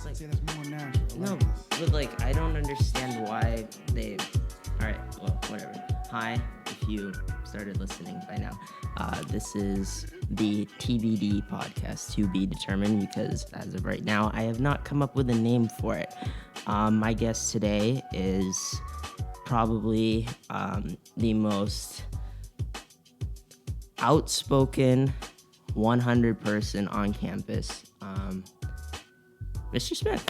Like, say that's more natural. No, but like I don't understand why they. All right, well, whatever. Hi, if you started listening by now, this is the TBD podcast, to be determined, because as of right now, I have not come up with a name for it. My guest today is probably the most outspoken 100 person on campus, Mr. Smith.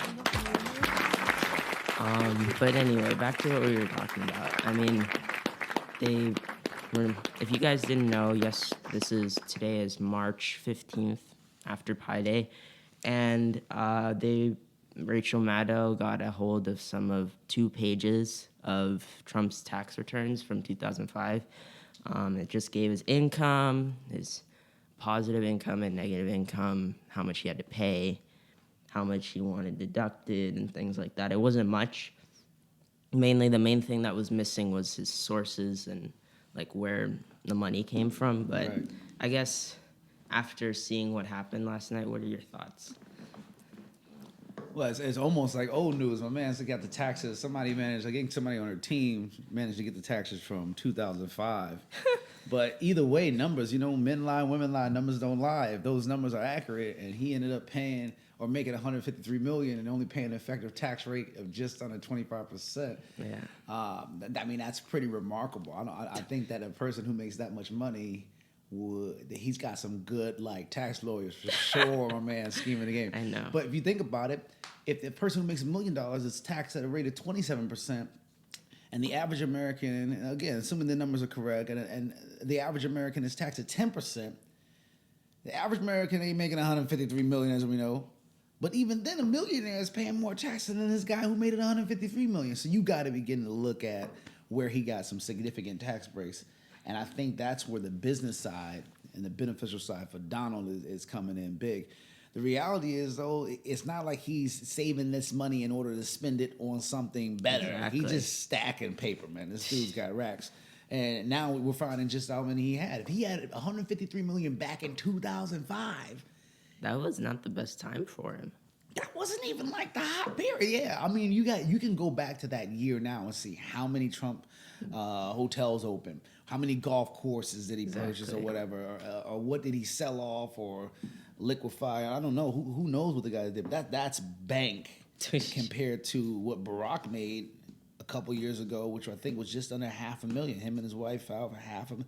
But anyway, back to what we were talking about. I mean, if you guys didn't know, yes, today is March 15th, after Pi Day, and Rachel Maddow got a hold of two pages of Trump's tax returns from 2005. It just gave his income, his positive income and negative income, how much he had to pay, how much he wanted deducted, and things like that. It wasn't much. Mainly, the main thing that was missing was his sources and like where the money came from. But right. I guess after seeing what happened last night, what are your thoughts? Well, it's almost like old news. My man got the taxes. I think somebody on her team managed to get the taxes from 2005. But either way, numbers, men lie, women lie, numbers don't lie. If those numbers are accurate, and he ended up paying or making $153 million and only paying an effective tax rate of just under 25%. Yeah. That's pretty remarkable. I think that a person who makes that much money he's got some good tax lawyers for sure. My man scheming the game. I know. But if you think about it, if the person who makes $1 million is taxed at a rate of 27%, and the average American, again, assuming the numbers are correct, and the average American is taxed at 10%, the average American ain't making $153 million, as we know. But even then, a millionaire is paying more taxes than this guy who made it $153 million. So you got to begin to look at where he got some significant tax breaks. And I think that's where the business side and the beneficial side for Donald is coming in big. The reality is, though, it's not like he's saving this money in order to spend it on something better. Exactly. He's just stacking paper, man. This dude's got racks. And now we're finding just how many he had. If he had $153 million back in 2005... That was not the best time for him. That wasn't even like the hot period. Yeah, I mean, you can go back to that year now and see how many Trump hotels open, how many golf courses did he purchase or whatever, or what did he sell off or liquefy? I don't know. Who knows what the guy did? But that's bank compared to what Barack made a couple years ago, which I think was just under $500,000. Him and his wife filed for half of.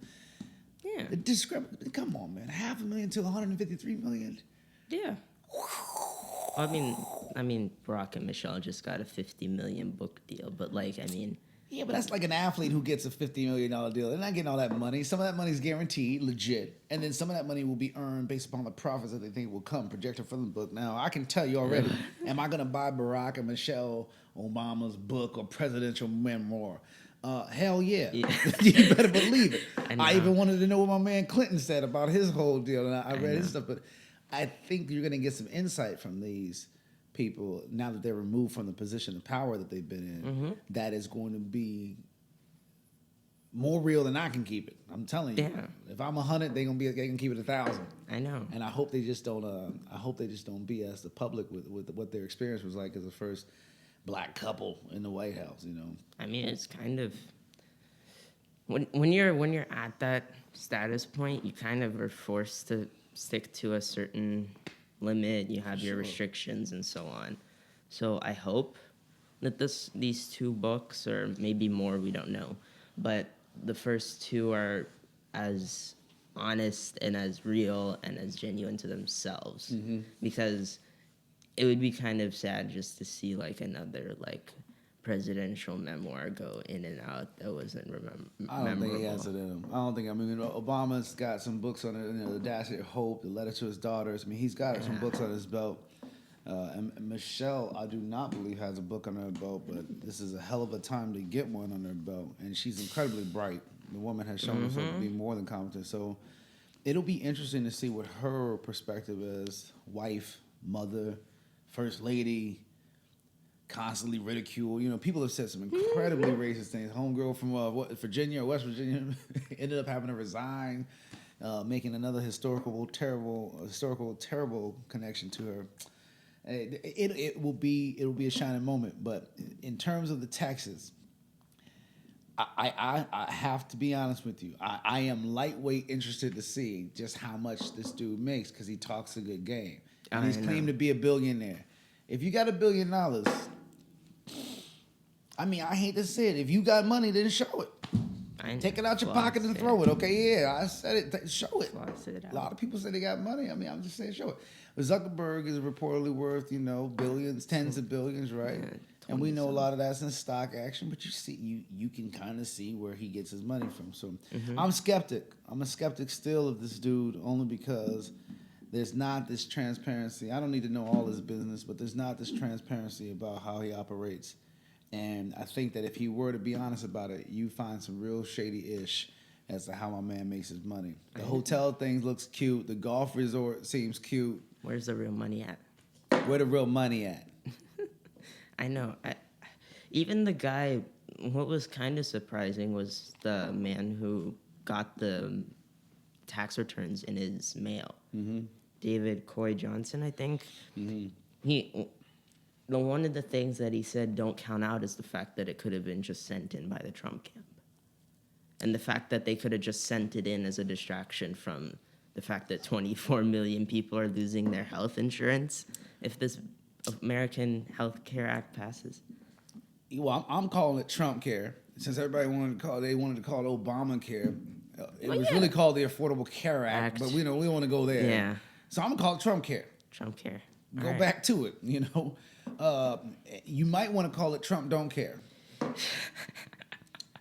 Yeah. The discrepancy. Come on, man. $500,000 to $153 million. Yeah. I mean, Barack and Michelle just got a $50 million book deal, but yeah, but that's like an athlete who gets a $50 million deal. They're not getting all that money. Some of that money is guaranteed, legit, and then some of that money will be earned based upon the profits that they think will come projected from the book. Now, I can tell you already, am I going to buy Barack and Michelle Obama's book or presidential memoir? Hell yeah. You better believe it. I even wanted to know what my man Clinton said about his whole deal, and I read his stuff, but I think you're going to get some insight from these people now that they're removed from the position of power that they've been in. That is going to be more real than I can keep it. I'm telling you. Yeah. If I'm 100, they can keep it 1,000. I know. And I hope they just don't. BS the public with what their experience was like as the first black couple in the White House. I mean, it's kind of when you're at that status point, you kind of are forced to stick to a certain limit. You have your restrictions and so on. So I hope that these two books, or maybe more, we don't know, but the first two are as honest and as real and as genuine to themselves. Because it would be kind of sad just to see another presidential memoir go in and out that wasn't memorable. I don't think he has it in him. Obama's got some books on it, The Dashed Hope, The Letter to His Daughters. I mean, he's got some books on his belt. And Michelle, I do not believe, has a book on her belt, but this is a hell of a time to get one on her belt. And she's incredibly bright. The woman has shown herself to be more than competent. So it'll be interesting to see what her perspective is. Wife, mother, first lady, constantly ridiculed. People have said some incredibly racist things. Homegirl from Virginia or West Virginia ended up having to resign, making another historical terrible connection to her. It will be a shining moment. But in terms of the taxes, I have to be honest with you. I am lightweight interested to see just how much this dude makes because he talks a good game. And he's claimed to be a billionaire. If you got $1 billion, I mean, I hate to say it. If you got money, then show it. Take it out your pocket and throw it. Okay, yeah, I said it. Show it. A lot of people say they got money. I mean, I'm just saying show it. But Zuckerberg is reportedly worth, billions, tens of billions, right? Yeah, and we know a lot of that's in stock action, but you can kind of see where he gets his money from. So I'm skeptic. I'm a skeptic still of this dude only because there's not this transparency. I don't need to know all his business, but there's not this transparency about how he operates. And I think that if he were to be honest about it, you find some real shady-ish as to how my man makes his money. The hotel thing looks cute. The golf resort seems cute. Where's the real money at? Where the real money at? I know. Even the guy, what was kind of surprising was the man who got the tax returns in his mail. Mm-hmm. David Coy Johnson, I think. Mm-hmm. One of the things that he said don't count out is the fact that it could have been just sent in by the Trump camp. And the fact that they could have just sent it in as a distraction from the fact that 24 million people are losing their health insurance if this American Health Care Act passes. Well, I'm calling it Trump Care. Since everybody wanted to call it Obamacare. It was really called the Affordable Care Act. But we want to go there. Yeah. So I'm going to call it Trump Care. Trump Care. Go back to it, You might want to call it Trump Don't Care.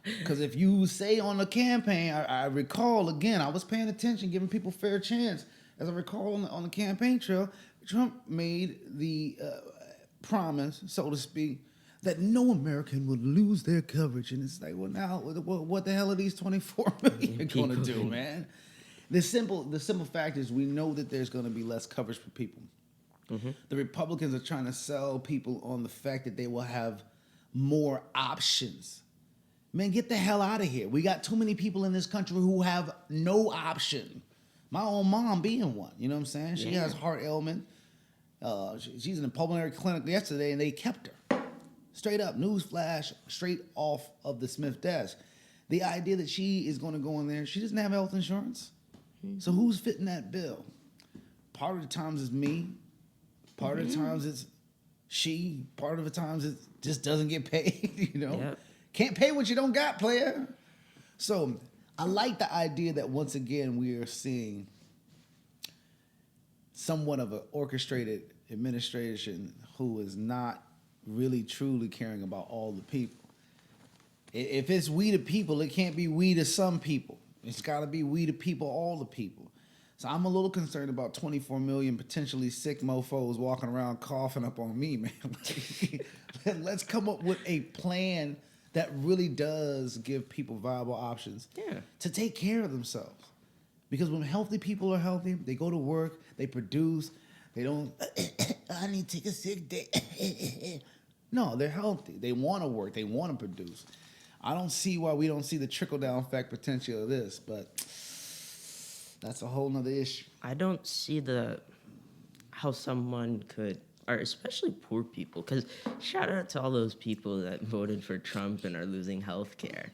Because if you say on the campaign, I recall, again, I was paying attention, giving people fair chance. As I recall on the campaign trail, Trump made the promise, so to speak, that no American would lose their coverage. And it's like, well, now, what the hell are these 24 million going to do, man? The simple fact is we know that there's going to be less coverage for people. Mm-hmm. The Republicans are trying to sell people on the fact that they will have more options. Man, get the hell out of here. We got too many people in this country who have no option. My own mom being one, you know what I'm saying? She has heart ailment. She's in a pulmonary clinic yesterday, and they kept her. Straight up, newsflash, straight off of the Smith desk. The idea that she is going to go in there, she doesn't have health insurance. Mm-hmm. So who's fitting that bill? Part of the times it's me. Part of the times it's she. Part of the times it just doesn't get paid, Yep. Can't pay what you don't got, player. So I like the idea that once again we are seeing somewhat of an orchestrated administration who is not really truly caring about all the people. If it's we the people, it can't be we to some people. It's got to be we the people, all the people. So I'm a little concerned about 24 million potentially sick mofos walking around coughing up on me, man. Let's come up with a plan that really does give people viable options to take care of themselves. Because when healthy people are healthy, they go to work, they produce, they don't, I need to take a sick day. No, they're healthy. They want to work. They want to produce. I don't see why we don't see the trickle-down effect potential of this, but that's a whole nother issue. I don't see how someone could, or especially poor people, because shout out to all those people that voted for Trump and are losing health care.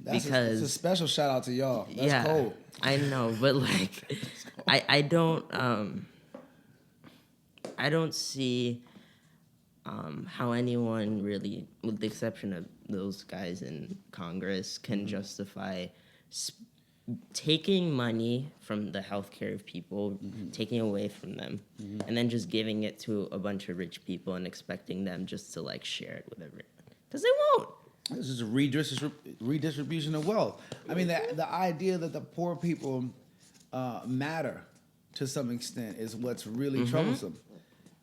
It's a special shout out to y'all. That's cold. I know, but I don't see how anyone really, with the exception of those guys in Congress, can justify taking money from the healthcare of people, taking away from them, and then just giving it to a bunch of rich people and expecting them just to share it with everyone. Because they won't. This is a redistribution of wealth. I mean, the idea that the poor people matter to some extent is what's really troublesome.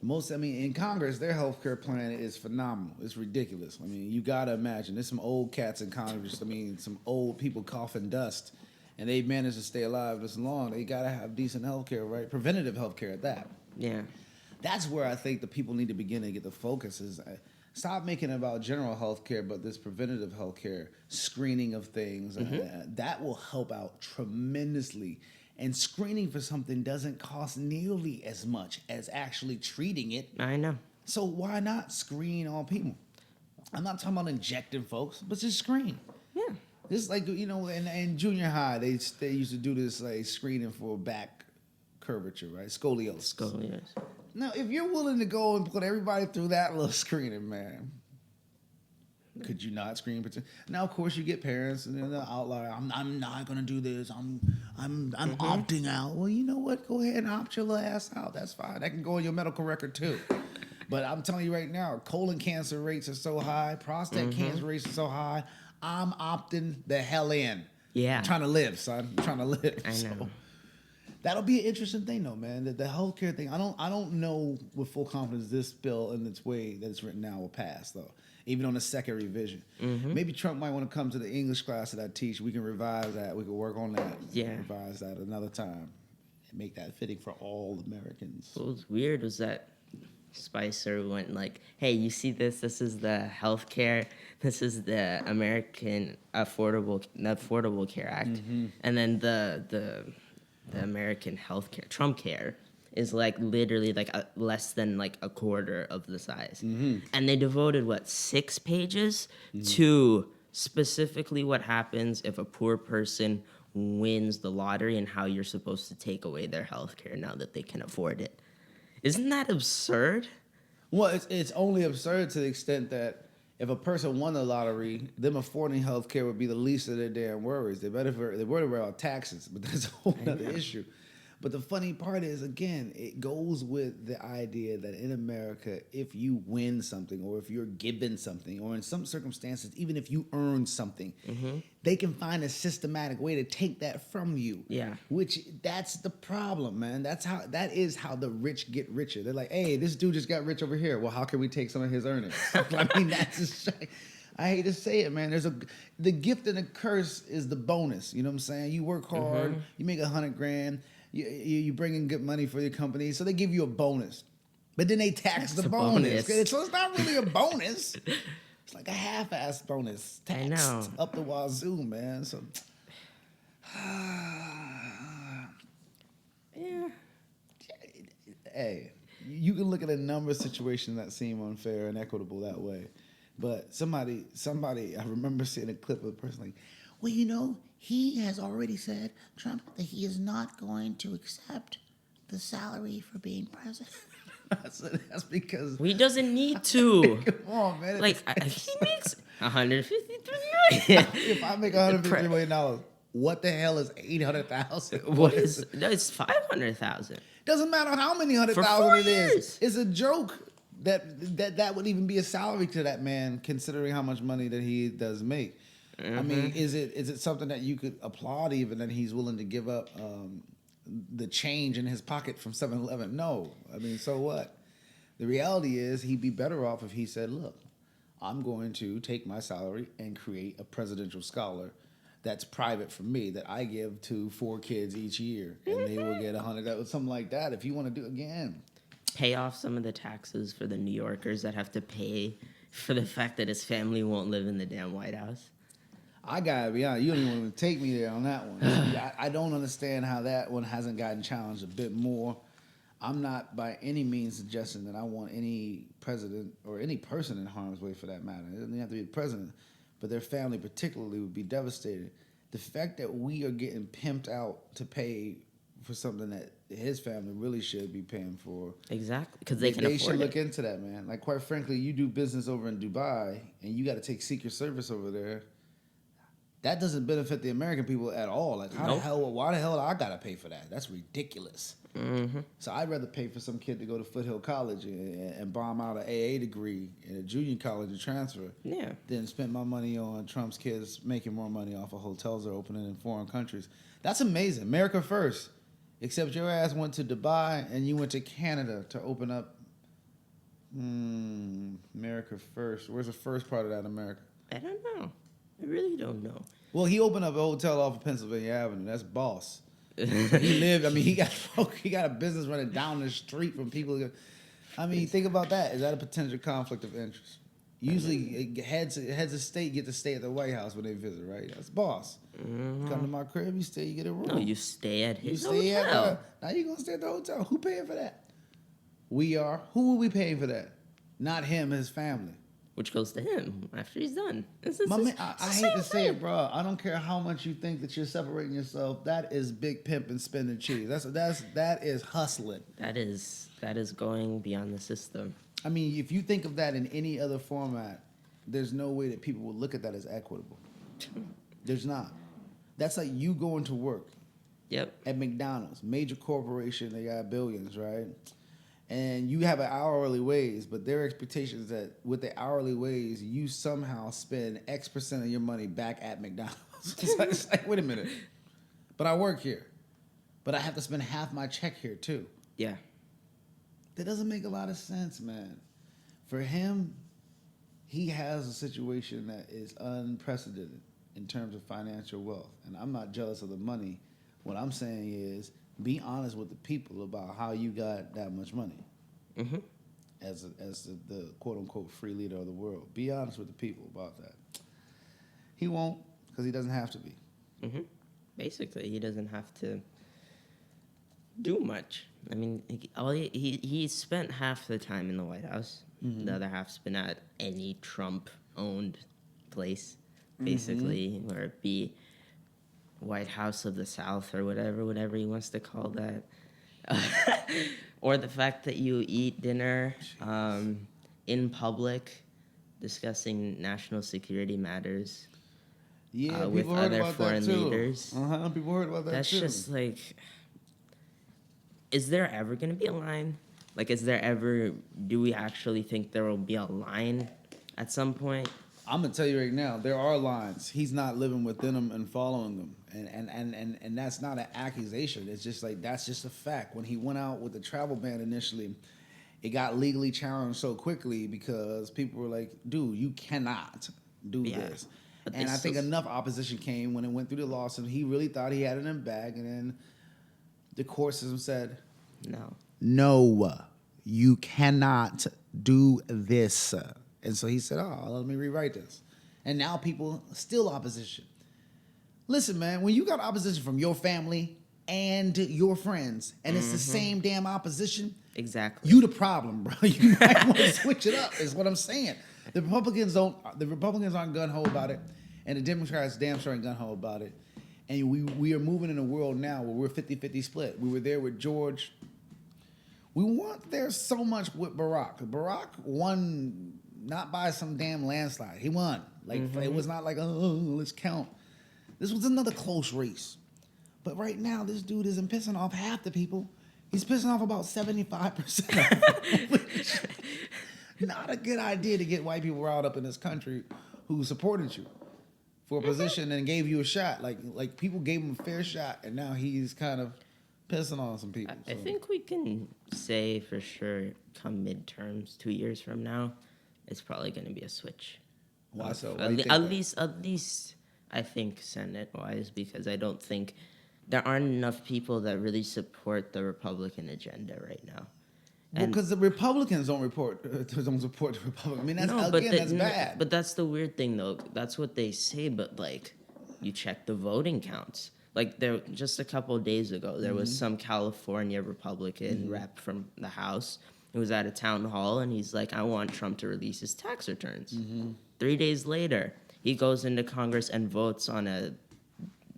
In Congress, their healthcare plan is phenomenal. It's ridiculous. I mean, you got to imagine. There's some old cats in Congress. Some old people coughing dust. And they've managed to stay alive this long. They got to have decent healthcare, right? Preventative healthcare at that. Yeah. That's where I think the people need to begin to get the focus is stop making it about general healthcare, but this preventative healthcare, screening of things, that will help out tremendously. And screening for something doesn't cost nearly as much as actually treating it. I know. So why not screen all people? I'm not talking about injecting folks, but just screen. Yeah. This is like, in junior high, they used to do this like screening for back curvature, right? Scoliosis. Now, if you're willing to go and put everybody through that little screening, man, could you not screen? Now, of course, you get parents and they're the outlier. I'm not gonna do this. I'm opting out. Well, you know what? Go ahead and opt your little ass out. That's fine. That can go in your medical record too. But I'm telling you right now, colon cancer rates are so high, prostate cancer rates are so high. I'm opting the hell in. Yeah. I'm trying to live, son. I'm trying to live. I know. So that'll be an interesting thing, though, man. The healthcare thing. I don't know with full confidence this bill in its way that it's written now will pass, though. Even on the second revision. Maybe Trump might want to come to the English class that I teach. We can revise that. We can work on that. Yeah. Revise that another time and make that fitting for all Americans. What was weird was that Spicer went like, "Hey, you see this? This is the healthcare. This is the American Affordable Care Act, and then the American Healthcare Trump Care is like literally like less than like a quarter of the size, and they devoted 6 pages to specifically what happens if a poor person wins the lottery and how you're supposed to take away their healthcare now that they can afford it." Isn't that absurd? Well, it's only absurd to the extent that if a person won the lottery, them affording health care would be the least of their damn worries. They worry about taxes, but that's a whole other issue. But the funny part is, again, it goes with the idea that in America, if you win something or if you're given something or in some circumstances, even if you earn something, they can find a systematic way to take that from you. Yeah. Which that's the problem, man. That is how the rich get richer. They're like, hey, this dude just got rich over here. Well, how can we take some of his earnings? I mean, that's just, I hate to say it, man. The gift and the curse is the bonus. You know what I'm saying? You work hard, you make $100,000. You bring in good money for your company, so they give you a bonus. But then they tax the bonus. So it's not really a bonus. It's like a half-ass bonus. Taxed I know. up the wazoo, man. So, Yeah. Hey, you can look at a number of situations that seem unfair and equitable that way. But somebody, I remember seeing a clip of a person like, well, you know, he has already said, Trump, that he is not going to accept the salary for being president. That's because... He doesn't need to. Come on, man. Like, he makes $153 million. If I make $153 million, what the hell is $800,000? What is... No, it's $500,000. Doesn't matter how many $100,000 it is. It's a joke that would even be a salary to that man, considering how much money that he does make. I mean, is it something that you could applaud even that he's willing to give up the change in his pocket from 7-Eleven? No. I mean, so what? The reality is he'd be better off if he said, look, I'm going to take my salary and create a presidential scholar that's private for me that I give to 4 kids each year, and they will get $100, something like that. If you want to do again, pay off some of the taxes for the New Yorkers that have to pay for the fact that his family won't live in the damn White House. I gotta be honest, you don't even want to take me there on that one. I don't understand how that one hasn't gotten challenged a bit more. I'm not by any means suggesting that I want any president or any person in harm's way for that matter. It doesn't have to be the president, but their family particularly would be devastated. The fact that we are getting pimped out to pay for something that his family really should be paying for. Exactly, because they can afford it. They should look into that, man. Like, quite frankly, you do business over in Dubai, and you got to take Secret Service over there. That doesn't benefit the American people at all. Like, why the hell do I got to pay for that? That's ridiculous. So I'd rather pay for some kid to go to Foothill College and bomb out an AA degree in a junior college and transfer than spend my money on Trump's kids making more money off of hotels they're opening in foreign countries. That's amazing. America first. Except your ass went to Dubai and you went to Canada to open up America first. Where's the first part of that America? I don't know. I really don't know. Well, he opened up a hotel off of Pennsylvania Avenue. That's boss. He got a business running down the street from people. I mean, think about that. Is that a potential conflict of interest? Usually, heads of state get to stay at the White House when they visit, right? That's boss. Come to my crib, you stay, you get a room. No, you stay at You his stay hotel. now you're gonna stay at the hotel. Who paying for that? We are. Who are we paying for that? Not him, his family. Which goes to him after he's done. It's My man, it's I the hate same to say it, thing. bro. I don't care how much you think that you're separating yourself. That is big pimp and spending cheese. That is hustling. That is going beyond the system. I mean, if you think of that in any other format, there's no way that people will look at that as equitable. There's not. That's like you going to work Yep. at McDonald's, major corporation, they got billions, right? And you have an hourly wage, but their expectation is that with the hourly wage, you somehow spend X% of your money back at McDonald's. It's like, wait a minute. But I work here. But I have to spend half my check here too. Yeah. That doesn't make a lot of sense, man. For him, he has a situation that is unprecedented in terms of financial wealth. And I'm not jealous of the money. What I'm saying is be honest with the people about how you got that much money. Mm-hmm. As the quote-unquote free leader of the world. Be honest with the people about that. He won't because he doesn't have to be. Mm-hmm. Basically, he doesn't have to do much. I mean, he spent half the time in the White House. Mm-hmm. The other half's been at any Trump-owned place, basically, where it be White House of the South or whatever he wants to call that. Or the fact that you eat dinner in public discussing national security matters with other foreign leaders. People heard about that That's too. just like, is there ever going to be a line? Like, do we actually think there will be a line at some point? I'm gonna tell you right now, there are lines. He's not living within them and following them, and that's not an accusation. It's just like that's just a fact. When he went out with the travel ban initially, it got legally challenged so quickly because people were like, "Dude, you cannot do this." And I think enough opposition came when it went through the lawsuit. He really thought he had it in the bag, and then the court system said, "No, you cannot do this." And so he said, "Oh, let me rewrite this." And now people still opposition. Listen, man, when you got opposition from your family and your friends, and it's the same damn opposition, exactly, you the problem, bro. You might want to switch it up. Is what I'm saying. The Republicans aren't gun ho about it, and the Democrats damn sure ain't gun ho about it. And we are moving in a world now where we're 50-50 split. We were there with George. We weren't there so much with Barack. Barack won. Not by some damn landslide. He won. It was not like, oh, let's count. This was another close race. But right now, this dude isn't pissing off half the people. He's pissing off about 75%. Which, not a good idea to get white people riled up in this country who supported you for a position and gave you a shot. Like people gave him a fair shot, and now he's kind of pissing on some people. I think we can say for sure, come midterms, 2 years from now, it's probably going to be a switch. Why so? At least I think Senate-wise, because I don't think there aren't enough people that really support the Republican agenda right now. Because the Republicans don't support the Republicans. I mean, that's bad. But that's the weird thing, though. That's what they say, but you check the voting counts. There just a couple of days ago, there was some California Republican rep from the House. He was at a town hall, and he's like, I want Trump to release his tax returns. 3 days later, he goes into Congress and votes on a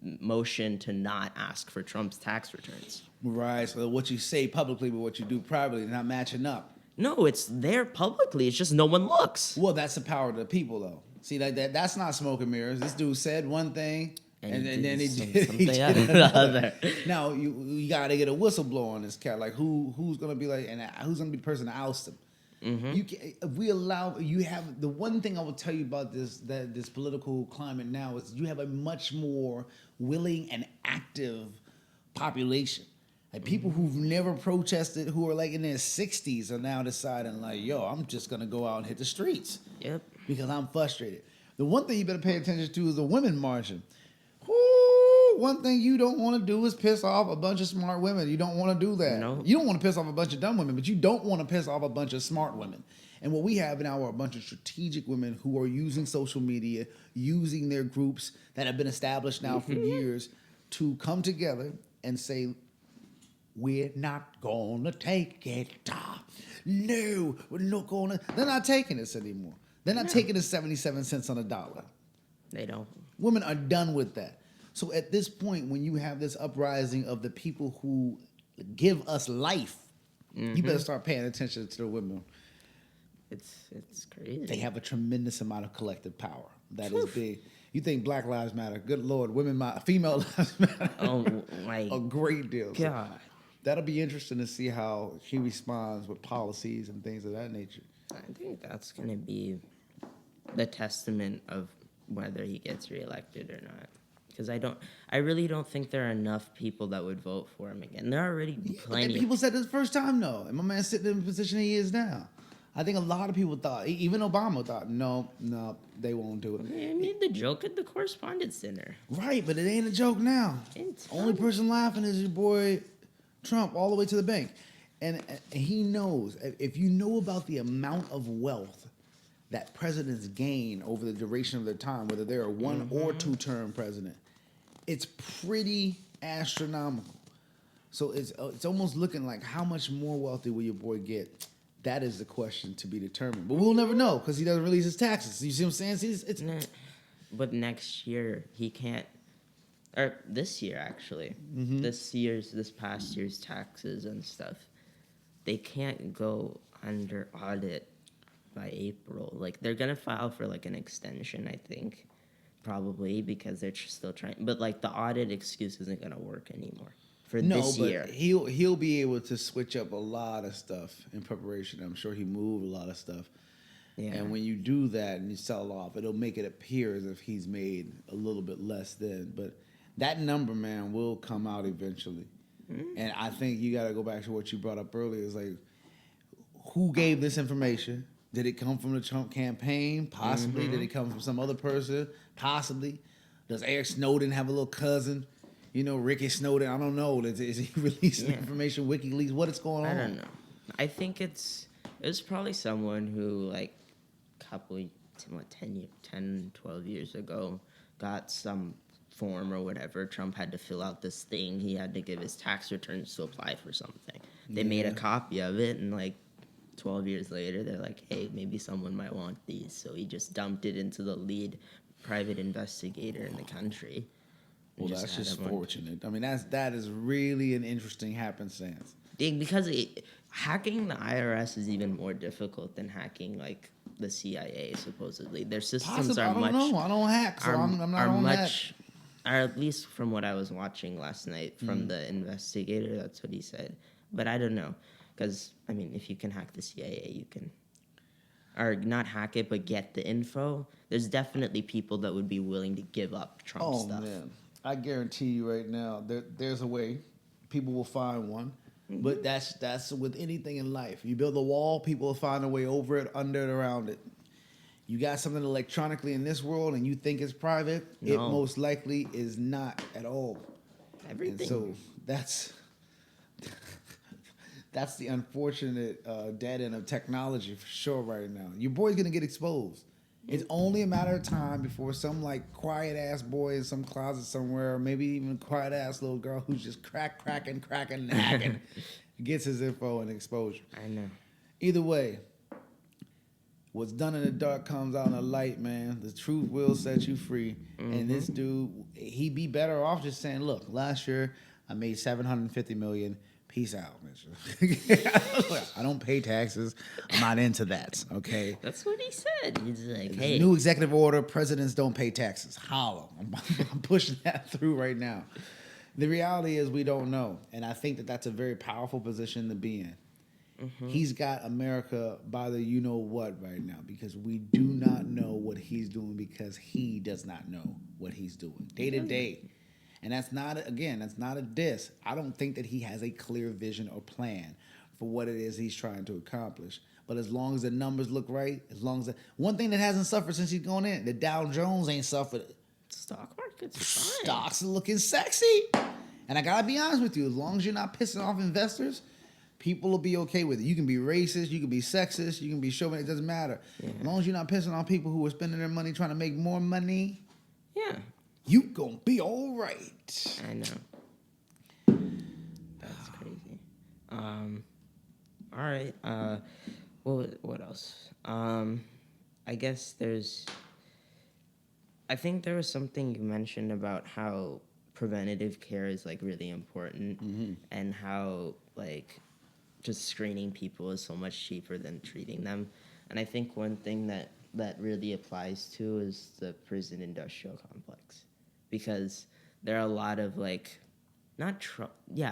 motion to not ask for Trump's tax returns. Right, so what you say publicly with what you do privately is not matching up. No, it's there publicly. It's just no one looks. Well, that's the power of the people, though. See, that's not smoke and mirrors. This dude said one thing, and then he did another. Now you got to get a whistleblower on this cat. Like who's gonna be like, and who's gonna be the person to oust him? If we allow, you have the one thing I will tell you about this political climate now is you have a much more willing and active population. Like people who've never protested, who are like in their 60s, are now deciding like, yo, I'm just gonna go out and hit the streets. Yep. Because I'm frustrated. The one thing you better pay attention to is the women marching. One thing you don't want to do is piss off a bunch of smart women. You don't want to do that. No. You don't want to piss off a bunch of dumb women, but you don't want to piss off a bunch of smart women. And what we have now are a bunch of strategic women who are using social media, using their groups that have been established now for years to come together and say, we're not gonna take it. No, we're not gonna. They're not taking this anymore. They're not taking the 77 cents on a dollar. They don't. Women are done with that. So at this point, when you have this uprising of the people who give us life, you better start paying attention to the women. It's crazy. They have a tremendous amount of collective power. That is big. You think Black Lives Matter? Good Lord, female lives matter. Oh my a great deal. So God. that'll be interesting to see how he responds with policies and things of that nature. I think that's gonna be the testament of whether he gets reelected or not. Because I really don't think there are enough people that would vote for him again. There are already plenty. People said this the first time, though. And my man's sitting in the position he is now. I think a lot of people thought, even Obama thought, no, they won't do it. I mean, the joke at the Correspondence Center. Right, but it ain't a joke now. Only person laughing is your boy Trump all the way to the bank. And he knows, if you know about the amount of wealth that presidents gain over the duration of their time, whether they're a one or two-term president, it's pretty astronomical. So it's almost looking like how much more wealthy will your boy get? That is the question to be determined. But we'll never know because he doesn't release his taxes. You see what I'm saying? But next year, he can't, or this year, actually, this past year's taxes and stuff, they can't go under audit by April. Like, they're going to file for, like, an extension, I think, probably, because they're still trying. But, like, the audit excuse isn't going to work anymore. This year. He'll be able to switch up a lot of stuff in preparation. I'm sure he moved a lot of stuff. Yeah. And when you do that and you sell off, it'll make it appear as if he's made a little bit less than. But that number, man, will come out eventually. Mm-hmm. And I think you got to go back to what you brought up earlier. It's like, who gave this information? Did it come from the Trump campaign? Possibly. Did it come from some other person? Possibly. Does Eric Snowden have a little cousin? You know, Ricky Snowden, I don't know. Is he releasing information, WikiLeaks? What is going on? I don't know. I think it was probably someone who, like, 10, 12 years ago, got some form or whatever. Trump had to fill out this thing. He had to give his tax returns to apply for something. They made a copy of it, and, like, 12 years later, they're like, hey, maybe someone might want these. So he just dumped it into the lead private investigator in the country. Well, that's just fortunate. I mean, that is really an interesting happenstance. Because hacking the IRS is even more difficult than hacking, like, the CIA, supposedly. Their systems are much... I don't hack, so I'm not on that. Or at least from what I was watching last night from the investigator, that's what he said. But I don't know. Because, I mean, if you can hack the CIA, you can... Or not hack it, but get the info. There's definitely people that would be willing to give up Trump stuff. Oh, man. I guarantee you right now, there's a way. People will find one. Mm-hmm. But that's with anything in life. You build a wall, people will find a way over it, under it, around it. You got something electronically in this world and you think it's private, it most likely is not at all. Everything. And so that's the unfortunate dead end of technology for sure right now. Your boy's going to get exposed. It's only a matter of time before some, like, quiet-ass boy in some closet somewhere, or maybe even quiet-ass little girl who's just cracking, nagging, gets his info and exposure. I know. Either way, what's done in the dark comes out in the light, man. The truth will set you free. Mm-hmm. And this dude, he'd be better off just saying, look, last year I made $750 million. Peace out, Mitchell. I don't pay taxes. I'm not into that, okay? That's what he said. He's like, hey. New executive order, presidents don't pay taxes. Holla. I'm pushing that through right now. The reality is we don't know. And I think that that's a very powerful position to be in. Mm-hmm. He's got America by the you-know-what right now because we do not know what he's doing because he does not know what he's doing day to day. And that's not a diss. I don't think that he has a clear vision or plan for what it is he's trying to accomplish. But as long as the numbers look right, one thing that hasn't suffered since he's gone in, the Dow Jones ain't suffered. Stock market's fine. Stocks are looking sexy. And I gotta be honest with you, as long as you're not pissing off investors, People will be okay with it. You can be racist, you can be sexist, you can be chauvinist. It doesn't matter. Yeah. As long as you're not pissing on people who are spending their money trying to make more money, Yeah. you gonna be all right. I know. That's crazy. All right. What else? I guess I think there was something you mentioned about how preventative care is like really important, and how like just screening people is so much cheaper than treating them. And I think one thing that really applies to is the prison industrial complex, because there are a lot of like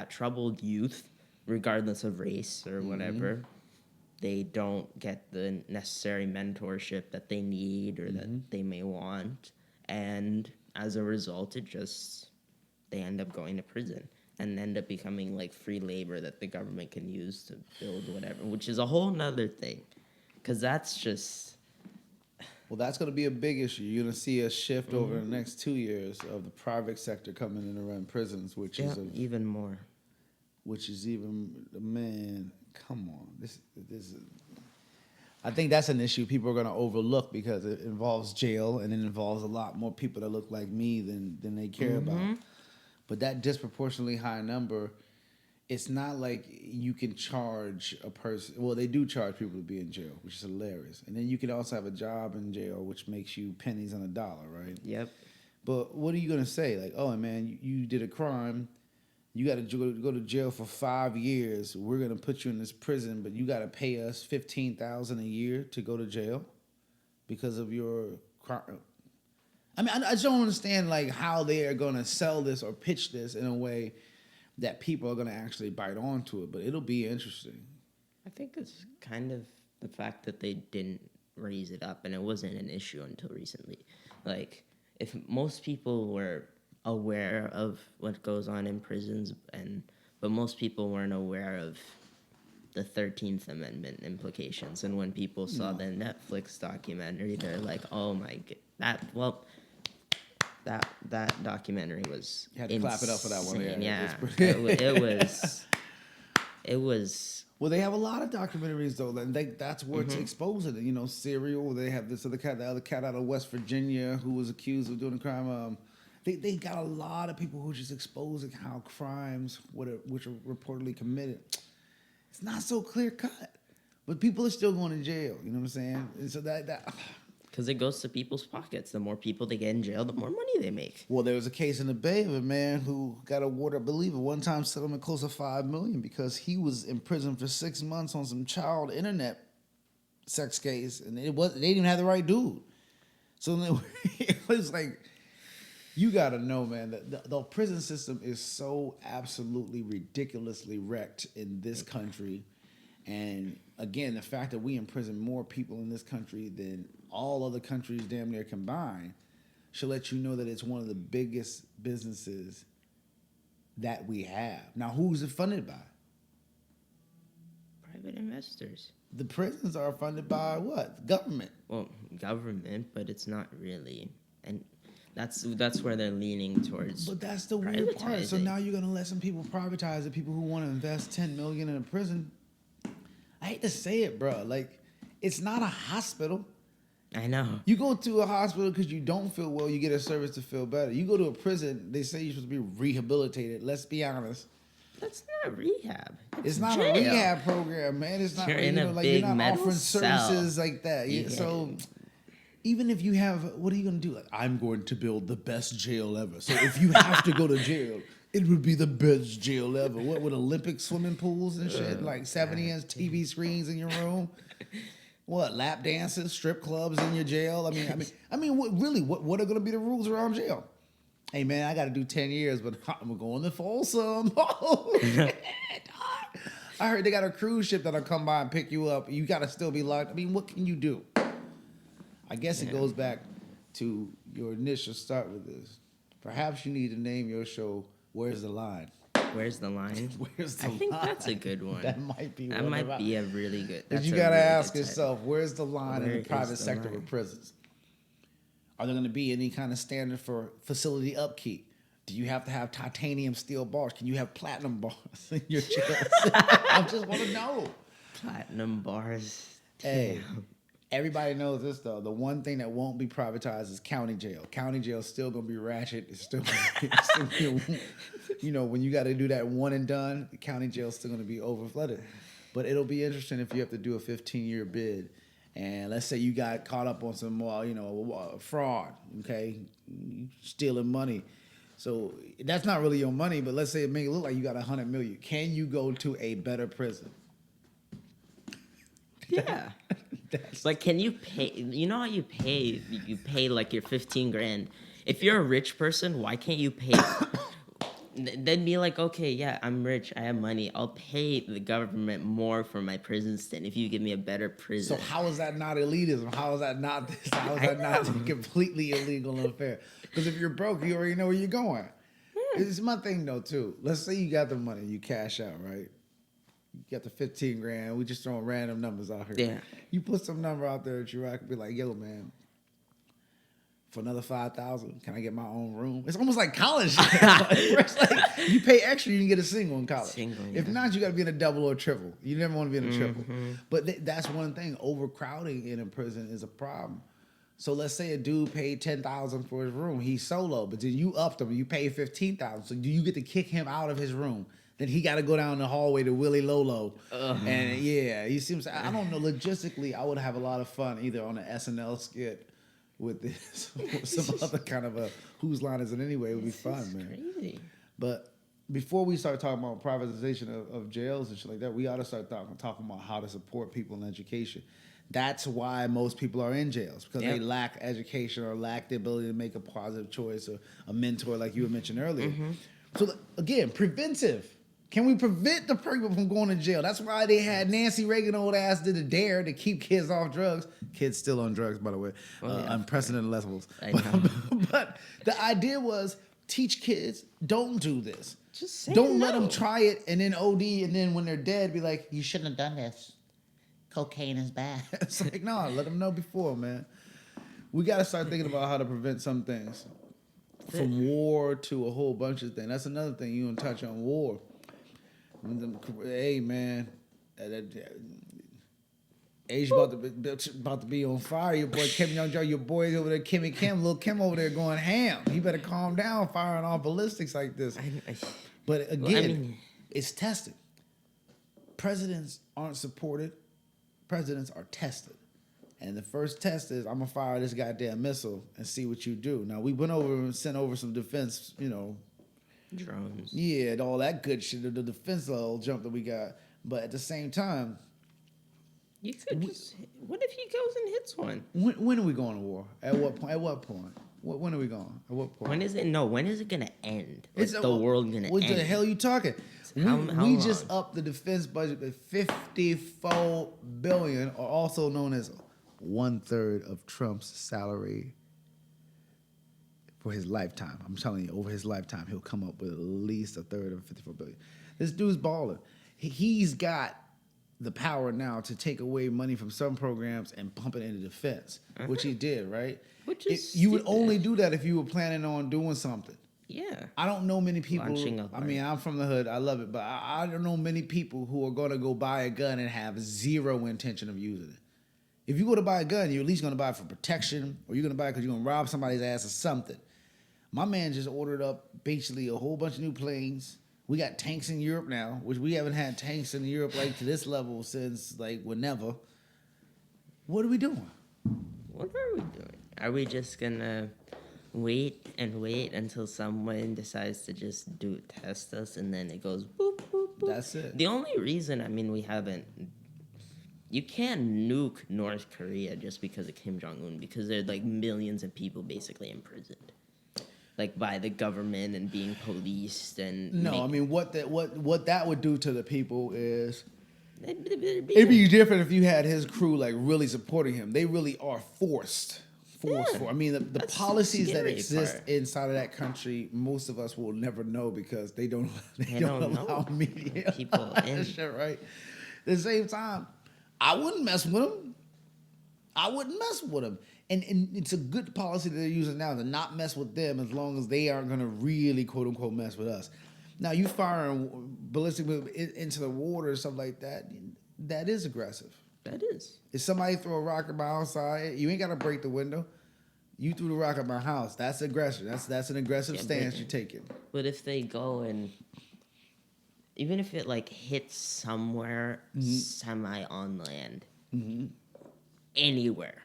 troubled youth, regardless of race or whatever. They don't get the necessary mentorship that they need or that they may want, and as a result, they end up going to prison and end up becoming like free labor that the government can use to build whatever, which is a whole nother thing, because that's just... Well, that's going to be a big issue. You're going to see a shift over the next 2 years of the private sector coming in to run prisons, which is even more. Man, come on. This is... I think that's an issue people are going to overlook because it involves jail and it involves a lot more people that look like me than they care about. But that disproportionately high number, it's not like you can charge a person. Well, they do charge people to be in jail, which is hilarious. And then you can also have a job in jail, which makes you pennies on a dollar, right? Yep. But what are you going to say? Like, oh, man, you did a crime. You got to go to jail for 5 years. We're going to put you in this prison, but you got to pay us $15,000 a year to go to jail because of your crime. I mean, I just don't understand like how they are going to sell this or pitch this in a way that people are going to actually bite onto it. But it'll be interesting. I think it's kind of the fact that they didn't raise it up and it wasn't an issue until recently. Like, if most people were aware of what goes on in prisons, but most people weren't aware of the 13th Amendment implications. And when people saw the Netflix documentary, they're like, "Oh my god, that documentary was You had to clap it up for that one. Yeah, it was. Well, they have a lot of documentaries though. That's where it's exposing it. You know, Serial. They have this other cat, the other cat out of West Virginia who was accused of doing a crime. They got a lot of people who are just exposing how crimes, which are reportedly committed, it's not so clear cut, but people are still going to jail. You know what I'm saying? And so that because it goes to people's pockets. The more people they get in jail, the more money they make. Well, there was a case in the Bay of a man who got awarded, I believe, a one-time settlement close to $5 million because he was in prison for 6 months on some child internet sex case, and they didn't even have the right dude. So it was like, you got to know, man, that the prison system is so absolutely ridiculously wrecked in this country. And again, the fact that we imprison more people in this country than all other countries damn near combined should let you know that it's one of the biggest businesses that we have. Now, who's it funded by? Private investors. The prisons are funded by what? Government. Well, government, but it's not really. And that's where they're leaning towards. But that's the weird part. So now you're going to let some people privatize it, people who want to invest $10 million in a prison. I hate to say it, bro. Like, it's not a hospital. I know. You go to a hospital because you don't feel well, you get a service to feel better. You go to a prison, they say you're supposed to be rehabilitated. Let's be honest. That's not rehab. It's not a rehab program, man. It's not. You're in a big you're not offering cell. services like that. Yeah. So even if you have, what are you going to do? Like, I'm going to build the best jail ever. So if you have to go to jail, it would be the best jail ever. What, with Olympic swimming pools and shit? Like 70-inch TV screens in your room? What, lap dances, strip clubs in your jail? I mean, what are going to be the rules around jail? Hey, man, I got to do 10 years, but I'm going to Folsom. Oh, shit. I heard they got a cruise ship that'll come by and pick you up. You got to still be locked. I mean, what can you do? I guess it goes back to your initial start with this. Perhaps you need to name your show Where's the Line? Where's the Line? Where's the Line? I think that's a good one. That might be that one. That might be a really good. But you got to ask yourself, where's the line in the private sector of prisons? Are there going to be any kind of standard for facility upkeep? Do you have to have titanium steel bars? Can you have platinum bars in your jails? I just want to know. Platinum bars. Hey, everybody knows this though. The one thing that won't be privatized is county jail. County jail is still gonna be ratchet. It's still gonna be, you know, when you got to do that one and done, the county jail is still gonna be overflooded. But it'll be interesting if you have to do a 15-year bid, and let's say you got caught up on some, fraud. Okay, stealing money. So that's not really your money, but let's say it make it look like you got $100 million. Can you go to a better prison? Yeah. Like, can you pay? You know how you pay? You pay like your 15 grand. If you're a rich person, why can't you pay? They'd be like, okay, yeah, I'm rich, I have money. I'll pay the government more for my prison stint if you give me a better prison. So how is that not elitism? How is that not this? How is that not completely illegal and unfair? Because if you're broke, you already know where you're going. It's my thing though too. Let's say you got the money, you cash out, right? You got the 15 grand. We just throwing random numbers out here. Yeah. You put some number out there that I could be like, yo, man, for another $5,000, can I get my own room? It's almost like college. It's like you pay extra, you can get a single in college. If not, you got to be in a double or triple. You never want to be in a triple. But that's one thing. Overcrowding in a prison is a problem. So let's say a dude paid $10,000 for his room. He's solo, but then you upped him. You pay $15,000. So do you get to kick him out of his room? Then he got to go down the hallway to Willie Lolo. And yeah, you see what I'm saying? I don't know. Logistically, I would have a lot of fun either on an SNL skit with this or some other kind of a Whose Line Is It Anyway. It would be fun, man. Crazy. But before we start talking about privatization of jails and shit like that, we ought to start talking about how to support people in education. That's why most people are in jails, because they lack education or lack the ability to make a positive choice or a mentor like you had mentioned earlier. So again, preventive. Can we prevent the people from going to jail? That's why they had Nancy Reagan old ass did a dare to keep kids off drugs. Kids still on drugs, by the way. Unprecedented levels. But the idea was teach kids, don't do this. Just say don't no. let them try it and then OD, and then when they're dead, be like, you shouldn't have done this. Cocaine is bad. It's like, no, let them know before, man. We got to start thinking about how to prevent some things. From war to a whole bunch of things. That's another thing you don't touch on war. Hey, man. Age about to be on fire. Your boy Kim Young Joe, your boys over there, Kimmy Kim, little Kim over there going ham. He better calm down firing off ballistics like this. But again, it's tested. Presidents aren't supported. Presidents are tested. And the first test is, I'm going to fire this goddamn missile and see what you do. Now, we went over and sent over some defense, drones. Yeah, and all that good shit, the defense little jump that we got. But at the same time, you could just. What if he goes and hits one? When are we going to war? At what point? When are we going? At what point? When is it? No, when is it gonna end? Is the world gonna end? What the hell are you talking? We just upped the defense budget to $54 billion, or also known as 1/3 of Trump's salary for his lifetime. I'm telling you, over his lifetime, he'll come up with at least 1/3 of $54 billion. This dude's balling. He's got the power now to take away money from some programs and pump it into defense, which he did, right? Which is you would only do that if you were planning on doing something. Yeah. I don't know many people. I mean, I'm from the hood. I love it. But I don't know many people who are going to go buy a gun and have zero intention of using it. If you go to buy a gun, you're at least going to buy it for protection, or you're going to buy it because you're going to rob somebody's ass or something. My man just ordered up basically a whole bunch of new planes. We got tanks in Europe now, which we haven't had tanks in Europe like to this level since like whenever. What are we doing? What are we doing? Are we just gonna wait until someone decides to just test us, and then it goes boop, boop, boop? That's it. The only reason, we haven't. You can't nuke North Korea just because of Kim Jong-un, because there are like millions of people basically imprisoned, like by the government and being policed and. No, what that would do to the people is. It'd be different if you had his crew like really supporting him. They really are forced. Yeah, the policies that exist inside of that country, most of us will never know because they don't allow media people in. Shit, right? At the same time, I wouldn't mess with them. I wouldn't mess with them. And it's a good policy that they're using now to not mess with them as long as they aren't going to really, quote unquote, mess with us. Now, you firing ballistic into the water or something like that, that is aggressive. That is. If somebody throw a rock at my outside, you ain't got to break the window. You threw the rock at my house. That's aggression. That's an aggressive stance you're taking. But if they go and even if it like hits somewhere semi on land, anywhere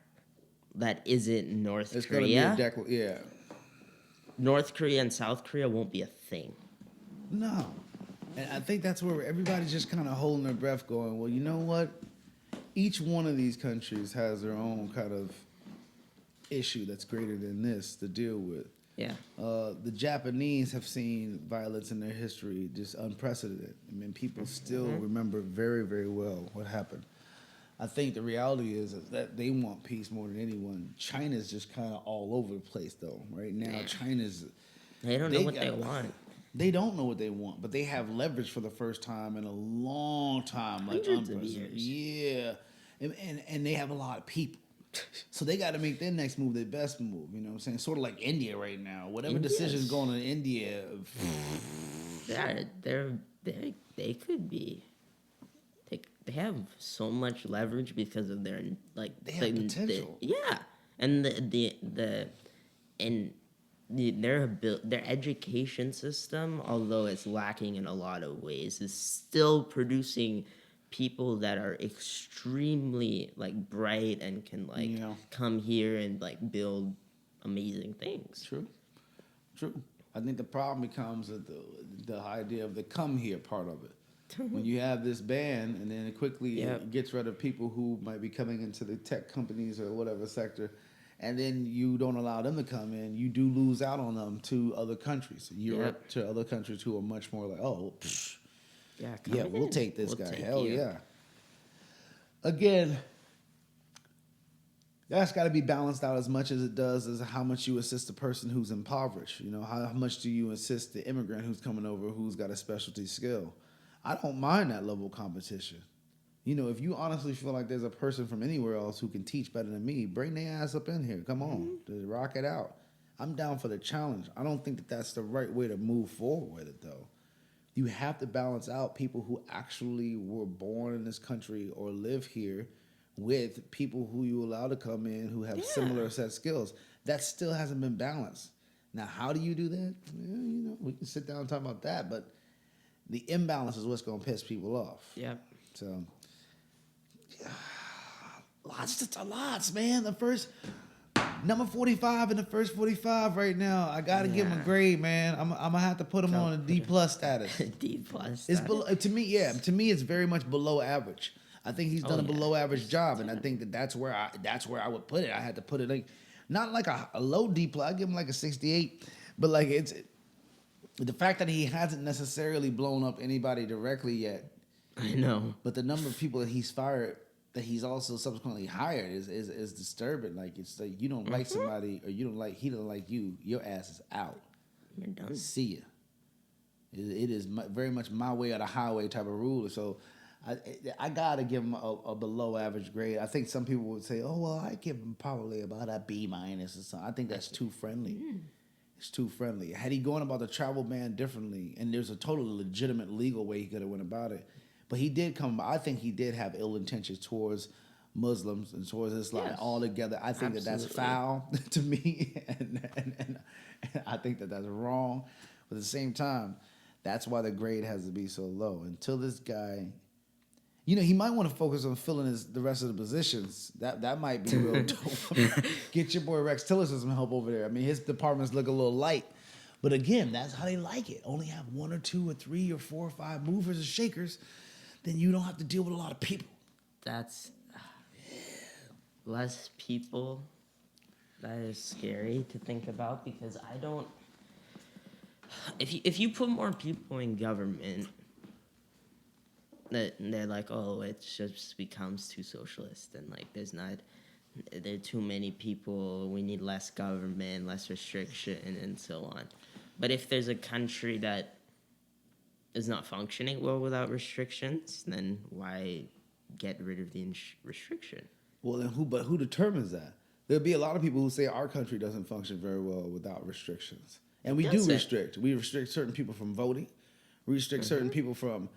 that isn't North Korea, gonna be a North Korea and South Korea won't be a thing. No, and I think that's where everybody's just kind of holding their breath, going, well, you know what? Each one of these countries has their own kind of issue that's greater than this to deal with. Yeah. The Japanese have seen violence in their history just unprecedented. I mean, people still remember very, very well what happened. I think the reality is that they want peace more than anyone. China's just kind of all over the place, though. Right now, China's... They don't know what they want. They don't know what they want, but they have leverage for the first time in a long time. Like Hundreds of years. Yeah. And they have a lot of people. So they got to make their next move their best move. You know what I'm saying? Sort of like India right now. Whatever decision's going on in India. They could be. They have so much leverage because of their like. They have potential. And their education system, although it's lacking in a lot of ways, is still producing people that are extremely like bright and can like come here and like build amazing things. True. I think the problem becomes the idea of the come here part of it. When you have this ban and then it quickly gets rid of people who might be coming into the tech companies or whatever sector, and then you don't allow them to come in, you do lose out on them to other countries, Europe, to other countries who are much more like, we'll take this guy. Hell yeah. Again, that's got to be balanced out as much as it does as how much you assist the person who's impoverished. You know, how much do you assist the immigrant who's coming over who's got a specialty skill? I don't mind that level of competition. You know, if you honestly feel like there's a person from anywhere else who can teach better than me, bring their ass up in here. Come on, rock it out. I'm down for the challenge. I don't think that that's the right way to move forward with it, though. You have to balance out people who actually were born in this country or live here with people who you allow to come in who have similar set skills. That still hasn't been balanced. Now, how do you do that? Yeah, you know, we can sit down and talk about that, but the imbalance is what's going to piss people off. Yep. So, lots, man. The first number 45 in the first 45 right now. I got to give him a grade, man. I'm gonna have to put him on a D+ status. D+. It's below, to me, it's very much below average. I think he's done a below average job, and I think that's where I would put it. I had to put it like not like a low D+. I give him like a 68, but like it's the fact that he hasn't necessarily blown up anybody directly yet. I know, but the number of people that he's fired, that he's also subsequently hired, is disturbing. Like, it's like you don't like somebody, or he don't like you, your ass is out. You're done. See ya. It is very much my way or the highway type of rule. So I gotta give him a below average grade. I think some people would say, oh well, I give him probably about a B- or something. I think that's too friendly. It's too friendly. Had he gone about the travel ban differently, and there's a totally legitimate legal way he could have went about it, but he did come. I think he did have ill intentions towards Muslims and towards Islam altogether. I think that's foul to me, and I think that's wrong. But at the same time, that's why the grade has to be so low. Until this guy, you know, he might want to focus on filling the rest of the positions. That might be real dope. Get your boy Rex Tillerson some help over there. I mean, his departments look a little light. But again, that's how they like it. Only have 1 or 2 or 3 or 4 or 5 movers or shakers. Then you don't have to deal with a lot of people. That's less people. That is scary to think about because I don't. If you put more people in government, they're like, oh, it just becomes too socialist and like there are too many people. We need less government, less restriction, and so on. But if there's a country that is not functioning well without restrictions, then why get rid of the restriction? Well, then who determines that? There'll be a lot of people who say our country doesn't function very well without restrictions. And we do restrict. We restrict certain people from voting. We restrict certain people from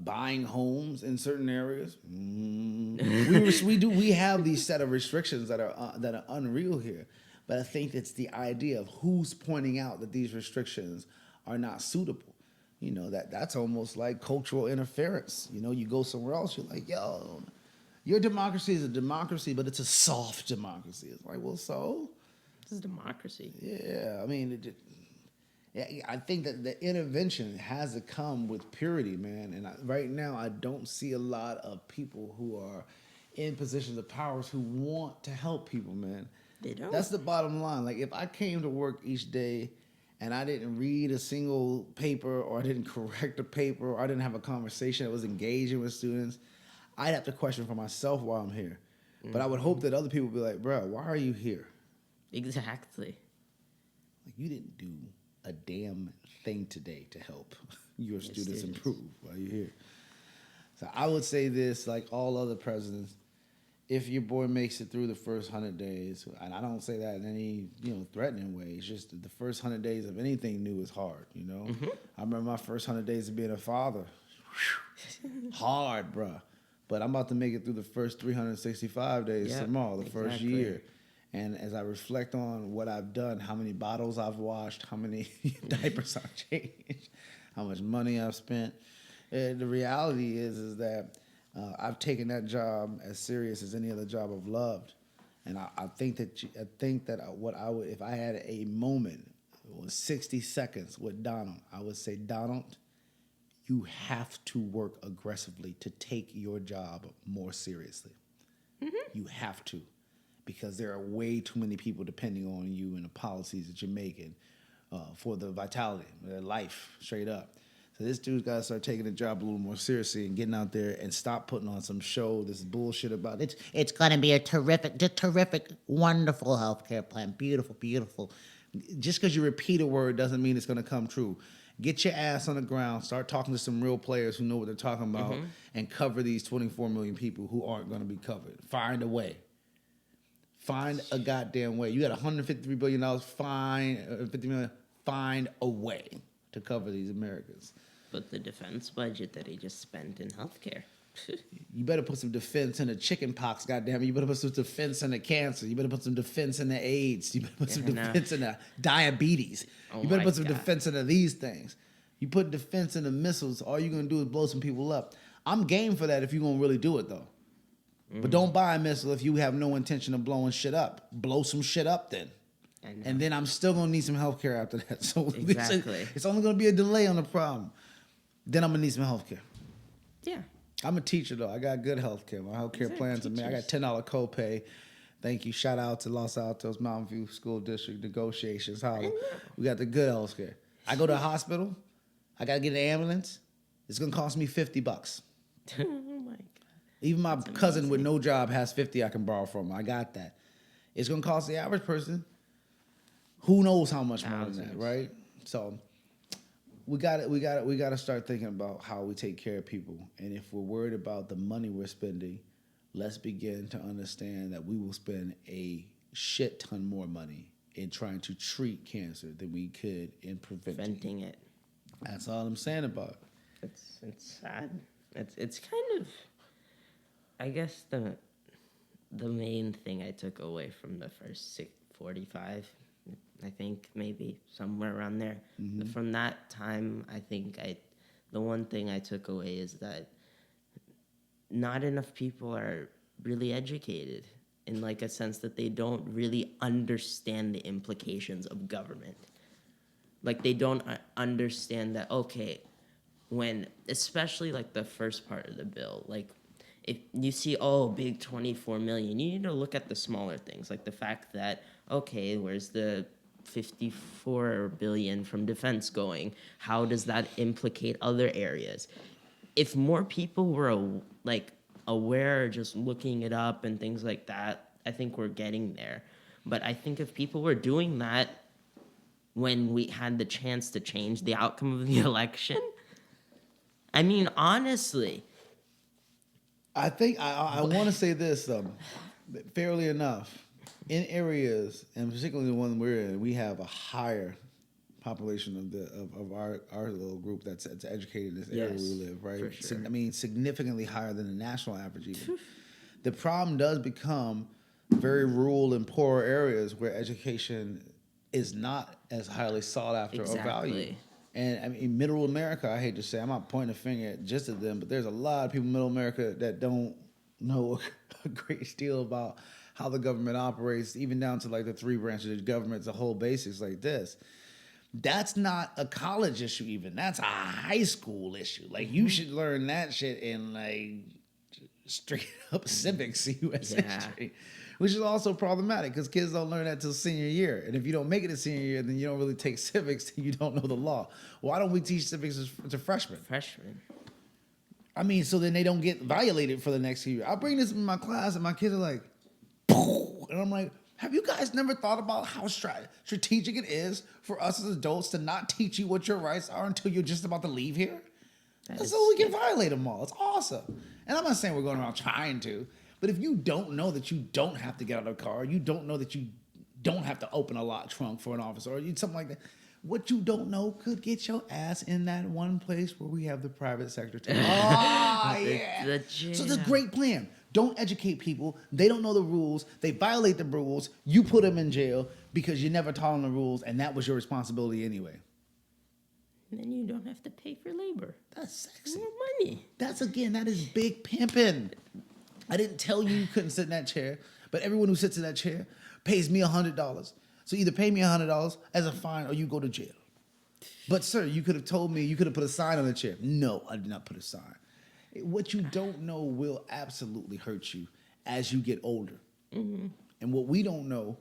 buying homes in certain areas. We have these set of restrictions that are unreal here. But I think it's the idea of who's pointing out that these restrictions are not suitable. You know, that's almost like cultural interference. You know, you go somewhere else, you're like, yo, your democracy is a democracy, but it's a soft democracy. It's like, well, so? This is democracy. Yeah, I mean, I think that the intervention has to come with purity, man. And right now, I don't see a lot of people who are in positions of powers who want to help people, man. They don't. That's the bottom line. Like, if I came to work each day and I didn't read a single paper, or I didn't correct a paper, or I didn't have a conversation that was engaging with students, I'd have to question for myself why I'm here. But I would hope that other people would be like, bro, why are you here? Exactly. Like, you didn't do a damn thing today to help your students improve while you're here. So I would say this, like all other presidents, if your boy makes it through the first 100 days, and I don't say that in any, threatening way, it's just that the first 100 days of anything new is hard, I remember my first 100 days of being a father. Hard, bruh. But I'm about to make it through the first 365 days tomorrow, the first year. And as I reflect on what I've done, how many bottles I've washed, how many diapers I've changed, how much money I've spent, the reality is that I've taken that job as serious as any other job I've loved. And I think that what I would, if I had a moment, it was 60 seconds with Donald, I would say, Donald, you have to work aggressively to take your job more seriously. You have to. Because there are way too many people depending on you and the policies that you're making for the vitality of their life, straight up. So this dude's got to start taking the job a little more seriously and getting out there and stop putting on some show, this bullshit about it. It's going to be a terrific, wonderful healthcare plan. Beautiful, beautiful. Just because you repeat a word doesn't mean it's going to come true. Get your ass on the ground, start talking to some real players who know what they're talking about, and cover these 24 million people who aren't going to be covered. Find a way. Find a goddamn way. You got $153 billion, $50 million, find a way to cover these Americans. But the defense budget that he just spent in healthcare. You better put some defense in the chicken pox, goddamn it. You better put some defense in the cancer. You better put some defense in the AIDS. You better put some defense in the diabetes. You better put some defense into these things. You put defense in the missiles, all you're going to do is blow some people up. I'm game for that if you're going to really do it, though. But don't buy a missile if you have no intention of blowing shit up. Blow some shit up then. And then I'm still going to need some health care after that. So exactly. It's only going to be a delay on the problem. Then I'm going to need some health care. Yeah. I'm a teacher, though. I got good health care. My health care plan's amazing. I got $10 copay. Thank you. Shout out to Los Altos Mountain View School District negotiations. We got the good health care. I go to a hospital. I got to get an ambulance. It's going to cost me $50. Oh, my God. Even my cousin with no job has 50 I can borrow from. I got that. It's going to cost the average person who knows how much more than that, right? So we got to start thinking about how we take care of people. And if we're worried about the money we're spending, let's begin to understand that we will spend a shit ton more money in trying to treat cancer than we could in preventing it. That's all I'm saying about it. It's sad. It's kind of, I guess the main thing I took away from the first 45, I think maybe somewhere around there. From that time, I think the one thing I took away is that not enough people are really educated in like a sense that they don't really understand the implications of government. Like they don't understand that, okay, when, especially like the first part of the bill, like if you see, big 24 million, you need to look at the smaller things, like the fact that, okay, where's the 54 billion from defense going? How does that implicate other areas? If more people were aware, just looking it up and things like that, I think we're getting there. But I think if people were doing that when we had the chance to change the outcome of the election, I mean, honestly, I think I want to say this. fairly enough, in areas, and particularly the one we're in, we have a higher population of our little group that's educated in this area Yes, we live, right? for sure. I mean, significantly higher than the national average even. The problem does become very rural and poor areas where education is not as highly sought after or valued. Exactly. And I mean, middle America, I hate to say, I'm not pointing a finger at just at them, but there's a lot of people in middle America that don't know a great deal about how the government operates, even down to like the three branches of government, the whole basics like this. That's not a college issue even. That's a high school issue. Like, you should learn that shit in like straight up civics, U.S. Yeah. history, which is also problematic because kids don't learn that till senior year. And if you don't make it to senior year, then you don't really take civics, then you don't know the law. Why don't we teach civics to freshmen? Freshman. I mean, so then they don't get violated for the next year. I bring this in my class, and my kids are like, and I'm like, have you guys never thought about how strategic it is for us as adults to not teach you what your rights are until you're just about to leave here? That's so we can violate them all. It's awesome. And I'm not saying we're going around trying to, but if you don't know that you don't have to get out of the car, you don't know that you don't have to open a locked trunk for an officer or something like that, what you don't know could get your ass in that one place where we have the private sector too. Oh, yeah. So it's a great plan. Don't educate people. They don't know the rules. They violate the rules. You put them in jail because you never taught them the rules, and that was your responsibility anyway. And then you don't have to pay for labor. That's sexy. More money. That is big pimping. I didn't tell you couldn't sit in that chair, but everyone who sits in that chair pays me $100. So either pay me $100 as a fine or you go to jail. But sir, you could have told me, you could have put a sign on the chair. No, I did not put a sign. What you don't know will absolutely hurt you as you get older. Mm-hmm. And what we don't know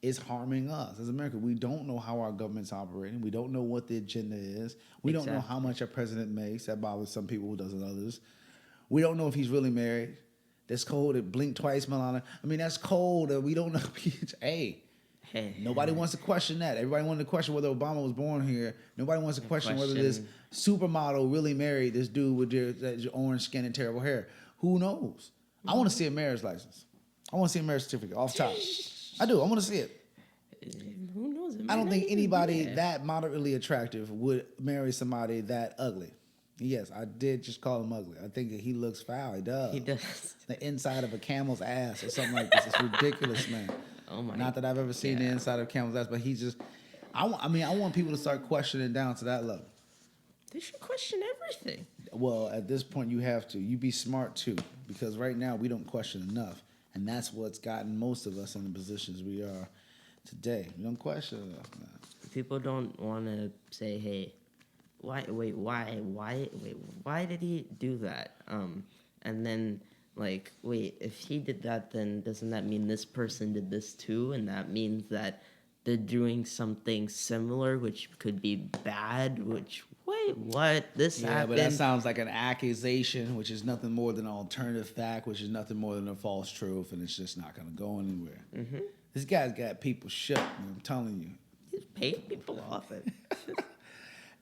is harming us as America. We don't know how our government's operating. We don't know what the agenda is. We don't know how much our president makes. That bothers some people, doesn't others. We don't know if he's really married. That's cold. It blinked twice, Milana. I mean, that's cold. We don't know. Hey, nobody wants to question that. Everybody wanted to question whether Obama was born here. Nobody wants to question whether this supermodel really married this dude with that orange skin and terrible hair. Who knows? I want to see a marriage license. I want to see a marriage certificate off top. I do. I want to see it. Who knows? I don't think anybody that moderately attractive would marry somebody that ugly. Yes, I did just call him ugly. I think that he looks foul. He does. He does. The inside of a camel's ass or something like this. It's ridiculous, man. Oh my. Not that I've ever seen the inside of a camel's ass, but he just. I want people to start questioning down to that level. They should question everything. Well, at this point, you have to. You be smart too, because right now we don't question enough, and that's what's gotten most of us in the positions we are today. We don't question enough, man. People don't want to say, "Hey, why did he do that?" And then like, wait, if he did that, then doesn't that mean this person did this too? And that means that they're doing something similar, which could be bad. Which wait, what? This happened. But that sounds like an accusation, which is nothing more than an alternative fact, which is nothing more than a false truth, and it's just not going to go anywhere. Mm-hmm. This guy's got people shook, man, I'm telling you. He's paying people off it.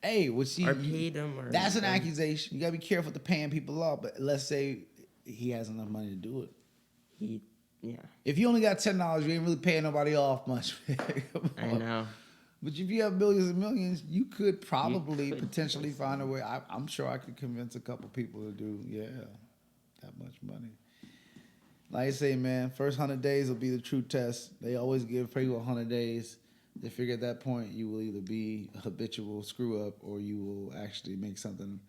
Hey, or paid him. That's an accusation. You got to be careful to paying people off, but let's say he has enough money to do it. If you only got $10, you ain't really paying nobody off much. I know. But if you have millions and millions, you could probably potentially find a way. I'm sure I could convince a couple people to do, that much money. Like I say, man, first 100 days will be the true test. They always give people 100 days. They figure at that point you will either be a habitual screw up or you will actually make something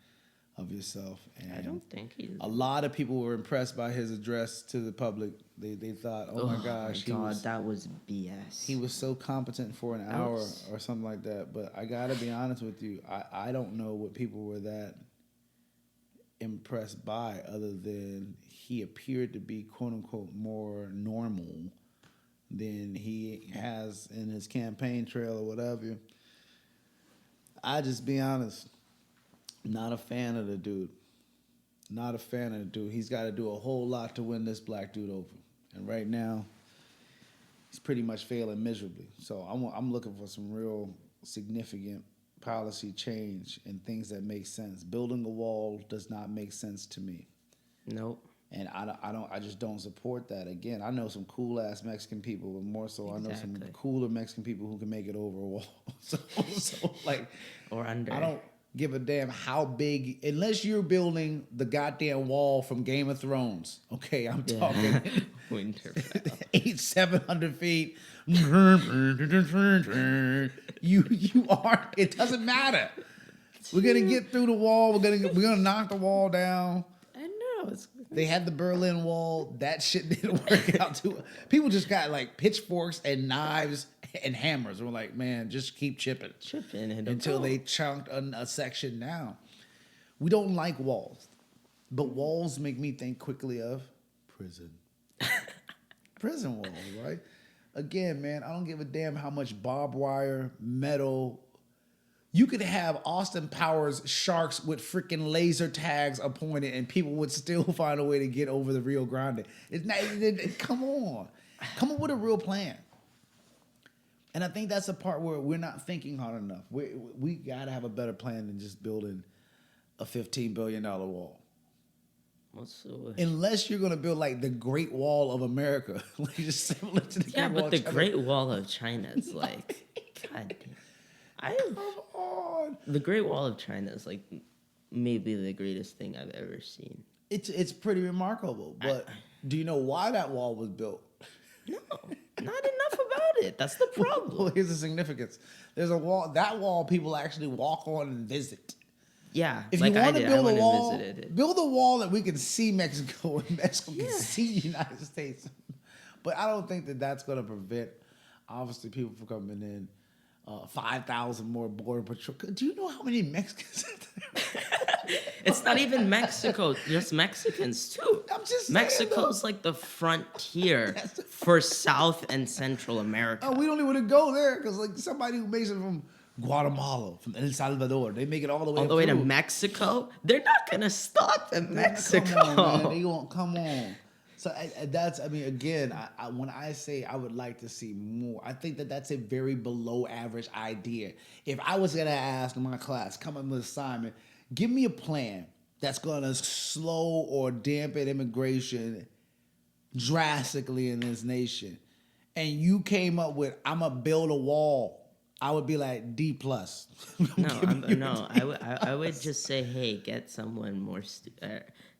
of yourself. And I don't think he's. A lot of people were impressed by his address to the public. They thought, oh my gosh, that was BS. He was so competent for an hour or something like that. But I gotta be honest with you, I don't know what people were that impressed by, other than he appeared to be quote unquote more normal than he has in his campaign trail or whatever. I just be honest. Not a fan of the dude. Not a fan of the dude. He's got to do a whole lot to win this black dude over. And right now, he's pretty much failing miserably. So I'm looking for some real significant policy change and things that make sense. Building a wall does not make sense to me. Nope. And I just don't support that. Again, I know some cool ass Mexican people, but more so, I know some cooler Mexican people who can make it over a wall. so like, or under. I don't give a damn how big, unless you're building the goddamn wall from Game of Thrones. Okay, I'm talking Winterfell. 700 feet. you are. It doesn't matter. We're gonna get through the wall. We're gonna knock the wall down. I know. They had the Berlin Wall. That shit didn't work out too. People just got like pitchforks and knives and hammers. We're like, man, just keep chipping until they chunked a section down. We don't like walls, but walls make me think quickly of prison. Prison walls, right? Again, man, I don't give a damn how much barbed wire, metal. You could have Austin Powers sharks with freaking laser tags appointed, and people would still find a way to get over the Rio Grande. Come on. Come up with a real plan. And I think that's the part where we're not thinking hard enough. We got to have a better plan than just building a $15 billion wall. Unless you're going to build like the Great Wall of America. Like just similar to the Great Wall but the Great Wall of China is like, God damn. Come on. The Great Wall of China is like maybe the greatest thing I've ever seen. It's pretty remarkable, but do you know why that wall was built? No, not enough about it. That's the problem. Well, here's the significance. There's a wall. That wall people actually walk on and visit. Yeah, if you want to build a wall, build a wall that we can see Mexico and Mexico can see the United States. But I don't think that that's going to prevent, obviously, people from coming in. 5,000 more border patrol. Do you know how many Mexicans? It's not even Mexico, just Mexicans too. I'm just Mexico's like the frontier for South and Central America. Oh, we don't even want to go there because like somebody who makes it from Guatemala, from El Salvador, they make it all the way to Mexico. They're not gonna stop in Mexico. Come on, man. They won't come on. So again, when I say I would like to see more, I think that that's a very below average idea. If I was going to ask my class, come up with an assignment, give me a plan that's going to slow or dampen immigration drastically in this nation. And you came up with, I'm going to build a wall. I would be like D+. I would just say, hey, get someone more...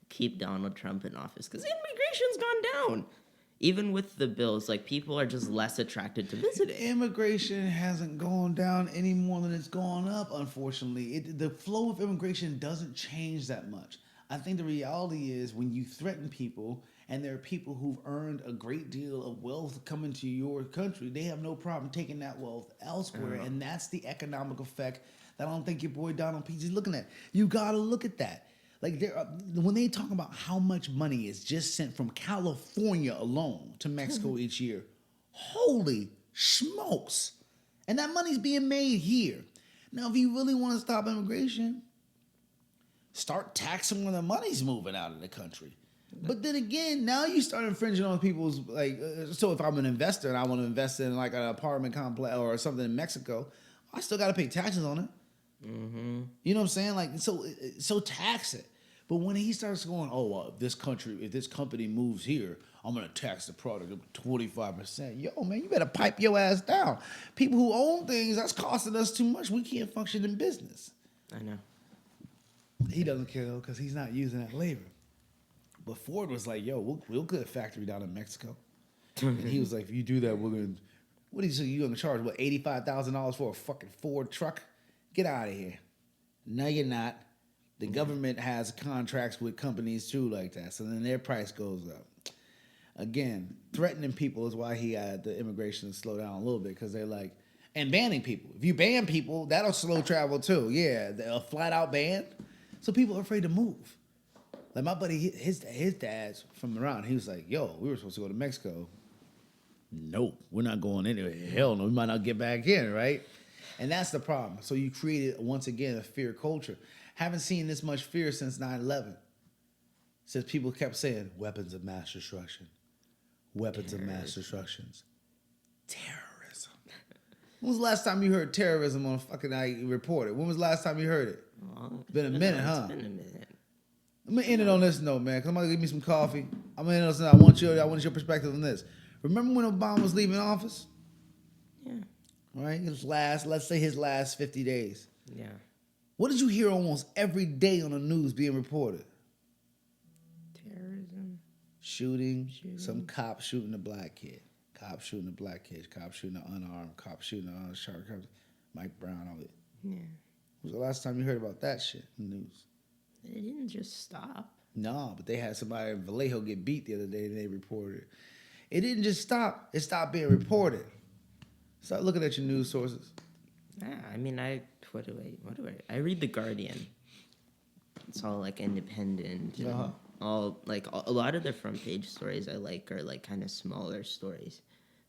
keep Donald Trump in office because immigration's gone down. Even with the bills, like people are just less attracted to visiting. Immigration hasn't gone down any more than it's gone up, unfortunately. The flow of immigration doesn't change that much. I think the reality is when you threaten people and there are people who've earned a great deal of wealth coming to your country, they have no problem taking that wealth elsewhere. And that's the economic effect that I don't think your boy Donald P. is looking at. You got to look at that. Like when they talk about how much money is just sent from California alone to Mexico each year, holy smokes. And that money's being made here. Now, if you really want to stop immigration, start taxing when the money's moving out of the country. But then again, now you start infringing on people's, so if I'm an investor and I want to invest in like an apartment complex or something in Mexico, I still got to pay taxes on it. Mm-hmm. You know what I'm saying? So tax it. But when he starts going, if this company moves here, I'm going to tax the product 25%. Yo, man, you better pipe your ass down. People who own things, that's costing us too much. We can't function in business. I know. He doesn't care, though, because he's not using that labor. But Ford was like, yo, we'll get a factory down in Mexico. And he was like, if you do that, we're going to, what is you going to charge, $85,000 for a fucking Ford truck? Get out of here. No, you're not. The government has contracts with companies too like that, so then their price goes up. Again, threatening people is why he had the immigration to slow down a little bit, because they're like, and banning people. If you ban people, that'll slow travel too. Yeah, a flat out ban. So people are afraid to move. Like my buddy, his dad's from around. He was like, yo, we were supposed to go to Mexico. Nope, we're not going anywhere. Hell no, we might not get back in, right? And that's the problem. So you created, once again, a fear culture. Haven't seen this much fear since 9/11. Since people kept saying, weapons of mass destruction. Weapons of mass destructions. Terrorism. When was the last time you heard terrorism on fucking reported? When was the last time you heard it? Well, it's been a minute, huh? It's been a minute. I'm gonna end it on this note, man. Come on, give me some coffee. I'm gonna end it on this note. I want your perspective on this. Remember when Obama was leaving office? Yeah. Right? Let's say his last 50 days. Yeah. What did you hear almost every day on the news being reported? Terrorism. Shooting. Some cop shooting a black kid. Cop shooting a black kid. Cop shooting an unarmed. Cop shooting an uncharged. Mike Brown, all it. Yeah. When was the last time you heard about that shit in the news? It didn't just stop. No, but they had somebody in Vallejo get beat the other day and they reported it. It didn't just stop. It stopped being reported. Start looking at your news sources. Yeah, I mean, I read The Guardian. It's all like independent. And all like a lot of the front page stories I like are like kind of smaller stories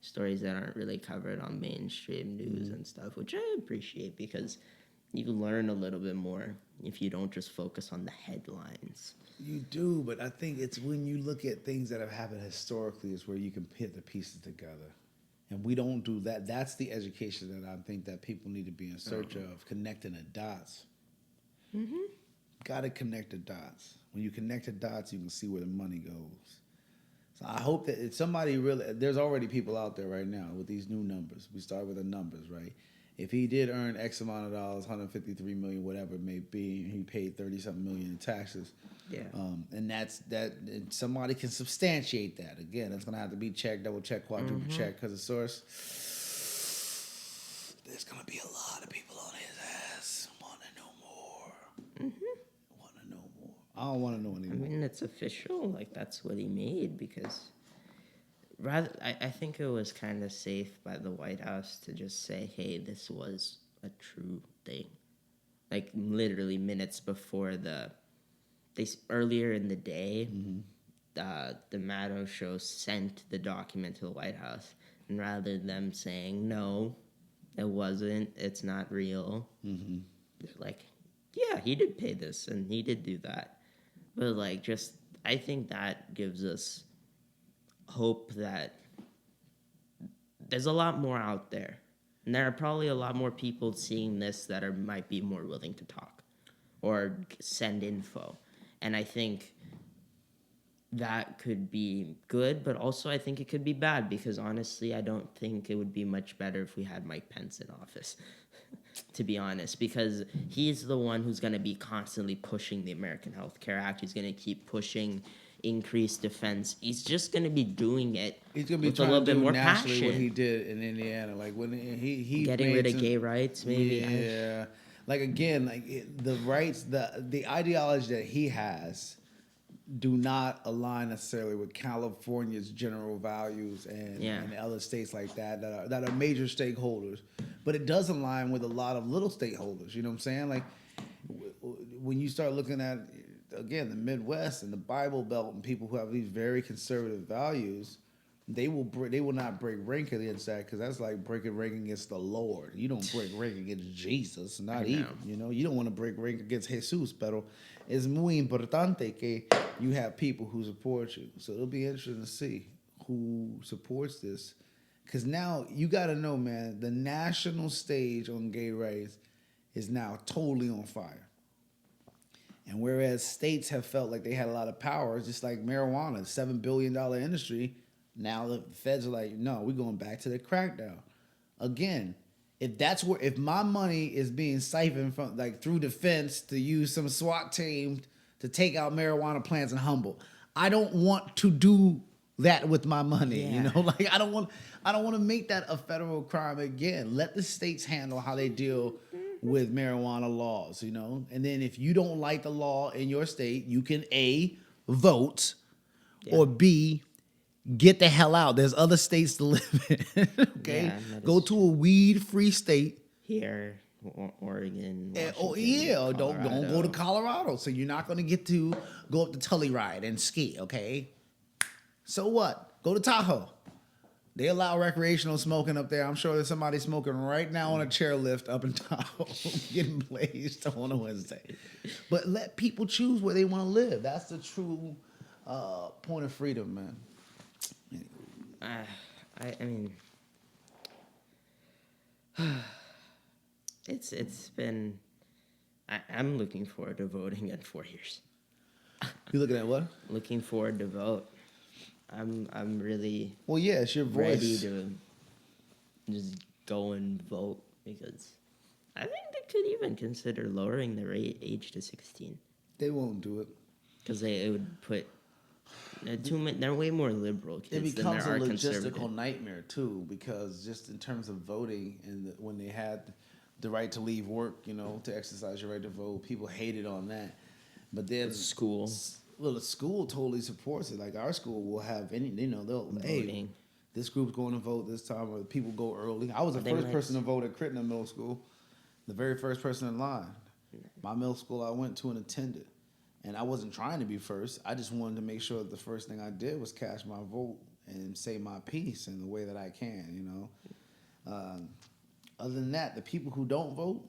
that aren't really covered on mainstream news and stuff, which I appreciate because you learn a little bit more if you don't just focus on the headlines. You do, but I think it's when you look at things that have happened historically is where you can put the pieces together. And we don't do that. That's the education that I think that people need to be in search of, connecting the dots. Mm-hmm. Got to connect the dots. When you connect the dots, you can see where the money goes. So I hope that if somebody really, there's already people out there right now with these new numbers. We start with the numbers, right? If he did earn X amount of dollars, 153 million, whatever it may be, he paid 30-something million in taxes. Yeah. And and somebody can substantiate that. Again, it's going to have to be checked, double check, quadruple check, because the source, there's going to be a lot of people on his ass want to know more. Want to know more. I don't want to know anymore. I mean, it's official. Like, that's what he made because I think it was kind of safe by the White House to just say, hey, this was a true thing. Like, literally minutes before earlier in the day, the Maddow show sent the document to the White House. And rather than them saying, no, it wasn't, it's not real, they're like, yeah, he did pay this and he did do that. But, like, just, I think that gives us hope that there's a lot more out there. And there are probably a lot more people seeing this that might be more willing to talk or send info. And I think that could be good, but also I think it could be bad because honestly, I don't think it would be much better if we had Mike Pence in office, to be honest, because he's the one who's going to be constantly pushing the American Health Care Act. He's going to keep pushing increased defense. He's just going to be doing it. He's going to be with trying a little to do bit more nationally passion. what he did in Indiana, like when he Getting rid of gay rights, maybe. Yeah, like again, the rights, the ideology that he has do not align necessarily with California's general values and other states like that are major stakeholders. But it does align with a lot of little stakeholders. You know what I'm saying? Like when you start looking at, again, the Midwest and the Bible Belt and people who have these very conservative values, they will not break rank against that because that's like breaking rank against the Lord. You don't break rank against Jesus, not even. You know, you don't want to break rank against Jesus, pero es muy importante que you have people who support you. So it'll be interesting to see who supports this. Because now you got to know, man, the national stage on gay rights is now totally on fire. And whereas states have felt like they had a lot of power, just like marijuana, $7 billion industry, now the feds are like, no, we're going back to the crackdown. Again, if my money is being siphoned from like through defense to use some SWAT team to take out marijuana plants in Humboldt, I don't want to do that with my money. You know, like I don't want to make that a federal crime again. Let the states handle how they deal with marijuana laws, you know? And then if you don't like the law in your state, you can A, vote, or B, get the hell out. There's other states to live in, okay? Yeah, go to a weed-free state. Here, Oregon, Washington, don't go to Colorado. So you're not going to get to go up to Telluride and ski, okay? So what? Go to Tahoe. They allow recreational smoking up there. I'm sure there's somebody smoking right now on a chairlift up in Tahoe, getting blazed on a Wednesday. But let people choose where they want to live. That's the true point of freedom, man. I mean, it's been. I'm looking forward to voting in 4 years. You looking at what? Looking forward to vote. I'm really Well, yeah, it's your ready voice. to just go and vote because I think they could even consider lowering the age to 16 They won't do it. because it would put they're way more liberal It kids than becomes there a are logistical conservative. nightmare too, because just in terms of voting and when they had the right to leave work, you know, to exercise your right to vote, people hated on that. But then School. Well, the school totally supports it. Like our school will have any, you know, they'll Voting. this group's going to vote this time, or people go early. I was the They first might- person to vote at Crittenden Middle School, the very first person in line. My middle school I went to and attended. And I wasn't trying to be first. I just wanted to make sure that the first thing I did was cast my vote and say my piece in the way that I can, you know. Other than that, the people who don't vote,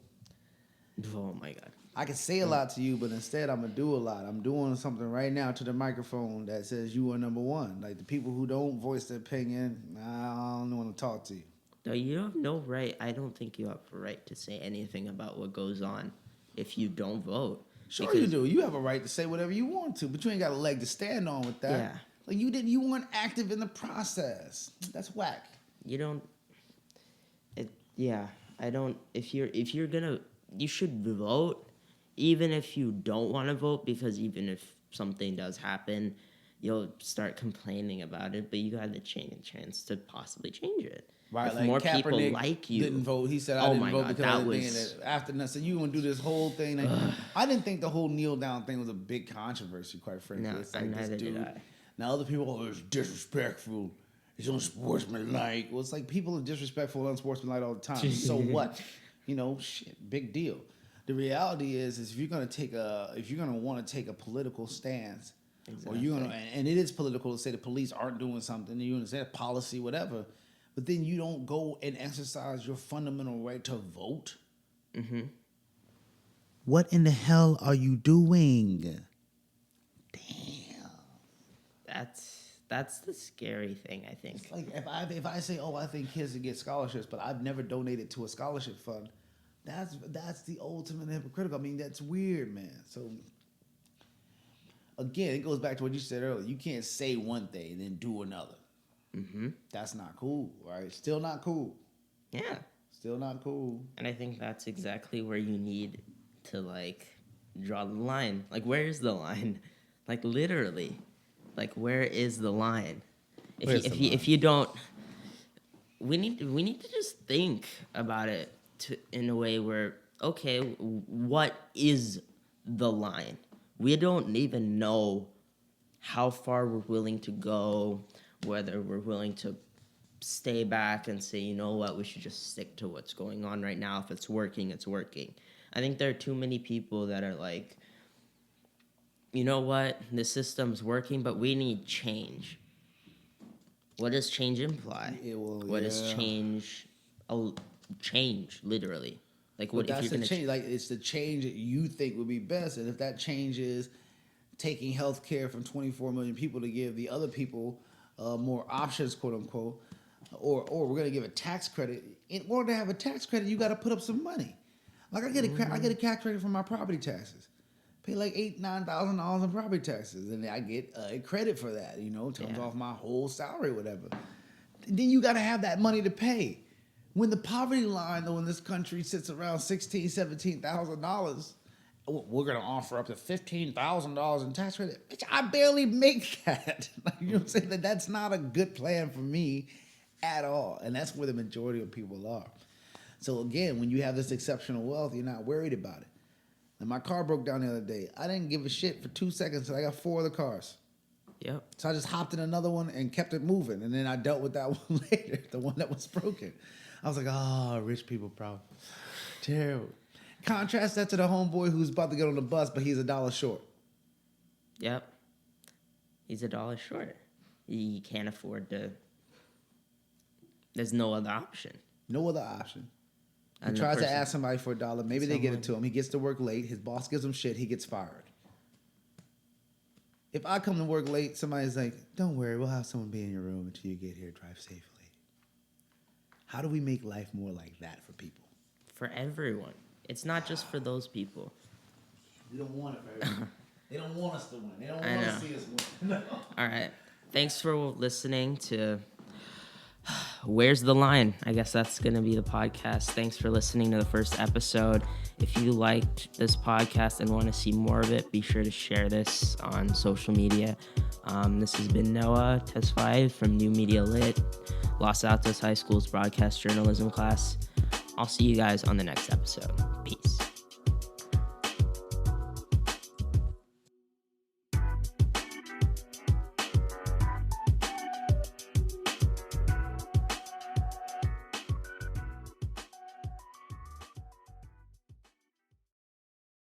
Oh my God. I can say a lot to you, but instead I'm going to do a lot. I'm doing something right now to the microphone that says you are number one. Like the people who don't voice their opinion, I don't want to talk to you. No, you have no right. I don't think you have a right to say anything about what goes on if you don't vote. Sure Because- you do. You have a right to say whatever you want to, but you ain't got a leg to stand on with that. Yeah. Like you weren't active in the process. That's whack. You don't. I don't. If you're gonna, you should vote, even if you don't want to vote, because even if something does happen, you'll start complaining about it. But you got the chance to possibly change it. Right, if like more Kaepernick people like you didn't vote. He said, "I Oh didn't my vote God, because that of the thing." was- And after that, so you gonna do this whole thing? Like, I didn't think the whole kneel down thing was a big controversy, quite frankly. No, It's like this neither did dude. I. Now other people, oh, it's disrespectful. It's unsportsmanlike. Well, it's like people are disrespectful and unsportsmanlike all the time. So what? You know, shit, big deal. The reality is if you're gonna want to take a political stance, or you're gonna, and it is political to say the police aren't doing something, and you understand policy, whatever. But then you don't go and exercise your fundamental right to vote. Mm-hmm. What in the hell are you doing? Damn. That's the scary thing, I think. It's like if I say, oh, I think kids should get scholarships, but I've never donated to a scholarship fund, that's the ultimate hypocritical. I mean, that's weird, man. So again, it goes back to what you said earlier. You can't say one thing and then do another. Mm-hmm. That's not cool, right? Still not cool. Yeah. Still not cool. And I think that's exactly where you need to like draw the line. Like, where is the line? Like, literally, like, where is the line? If you don't, we need to just think about it in a way where, okay, what is the line? We don't even know how far we're willing to go, whether we're willing to stay back and say, you know what, we should just stick to what's going on right now. If it's working, it's working. I think there are too many people that are like, you know what, the system's working, but we need change. What does change imply? What is change? Change, literally. Like, what But if that's you're the gonna change. Like, it's the change that you think would be best, and if that change is taking health care from 24 million people to give the other people more options, quote unquote, or we're gonna give a tax credit. In order to have a tax credit, you got to put up some money. Like I get a tax credit for my property taxes. Pay like $8,000-9,000 in property taxes, and I get a credit for that. You know, comes off my whole salary, whatever. Then you got to have that money to pay. When the poverty line, though, in this country sits around $16,000, $17,000, we're gonna offer up to $15,000 in tax credit. Bitch, I barely make that. You know what I'm saying? That's not a good plan for me at all, and that's where the majority of people are. So again, when you have this exceptional wealth, you're not worried about it. And my car broke down the other day. I didn't give a shit for 2 seconds until I got 4 other cars. Yep. So I just hopped in another one and kept it moving. And then I dealt with that one later, the one that was broken. I was like, oh, rich people problem. Terrible. Contrast that to the homeboy who's about to get on the bus, but he's $1 short. Yep. He's $1 short. He can't afford to. There's no other option. No other option. He And the tries to person- ask somebody for $1. Maybe they get it to him. He gets to work late. His boss gives him shit. He gets fired. If I come to work late, somebody's like, don't worry, we'll have someone be in your room until you get here. Drive safely. How do we make life more like that for people? For everyone. It's not just for those people. We don't want it for everyone. They don't want us to win. They don't I want know. to see us win. All right. Thanks for listening to Where's the Line? I guess that's going to be the podcast. Thanks for listening to the first episode. If you liked this podcast and want to see more of it, be sure to share this on social media. This has been Noah Tesfaye from New Media Lit, Los Altos High School's broadcast journalism class. I'll see you guys on the next episode. Peace.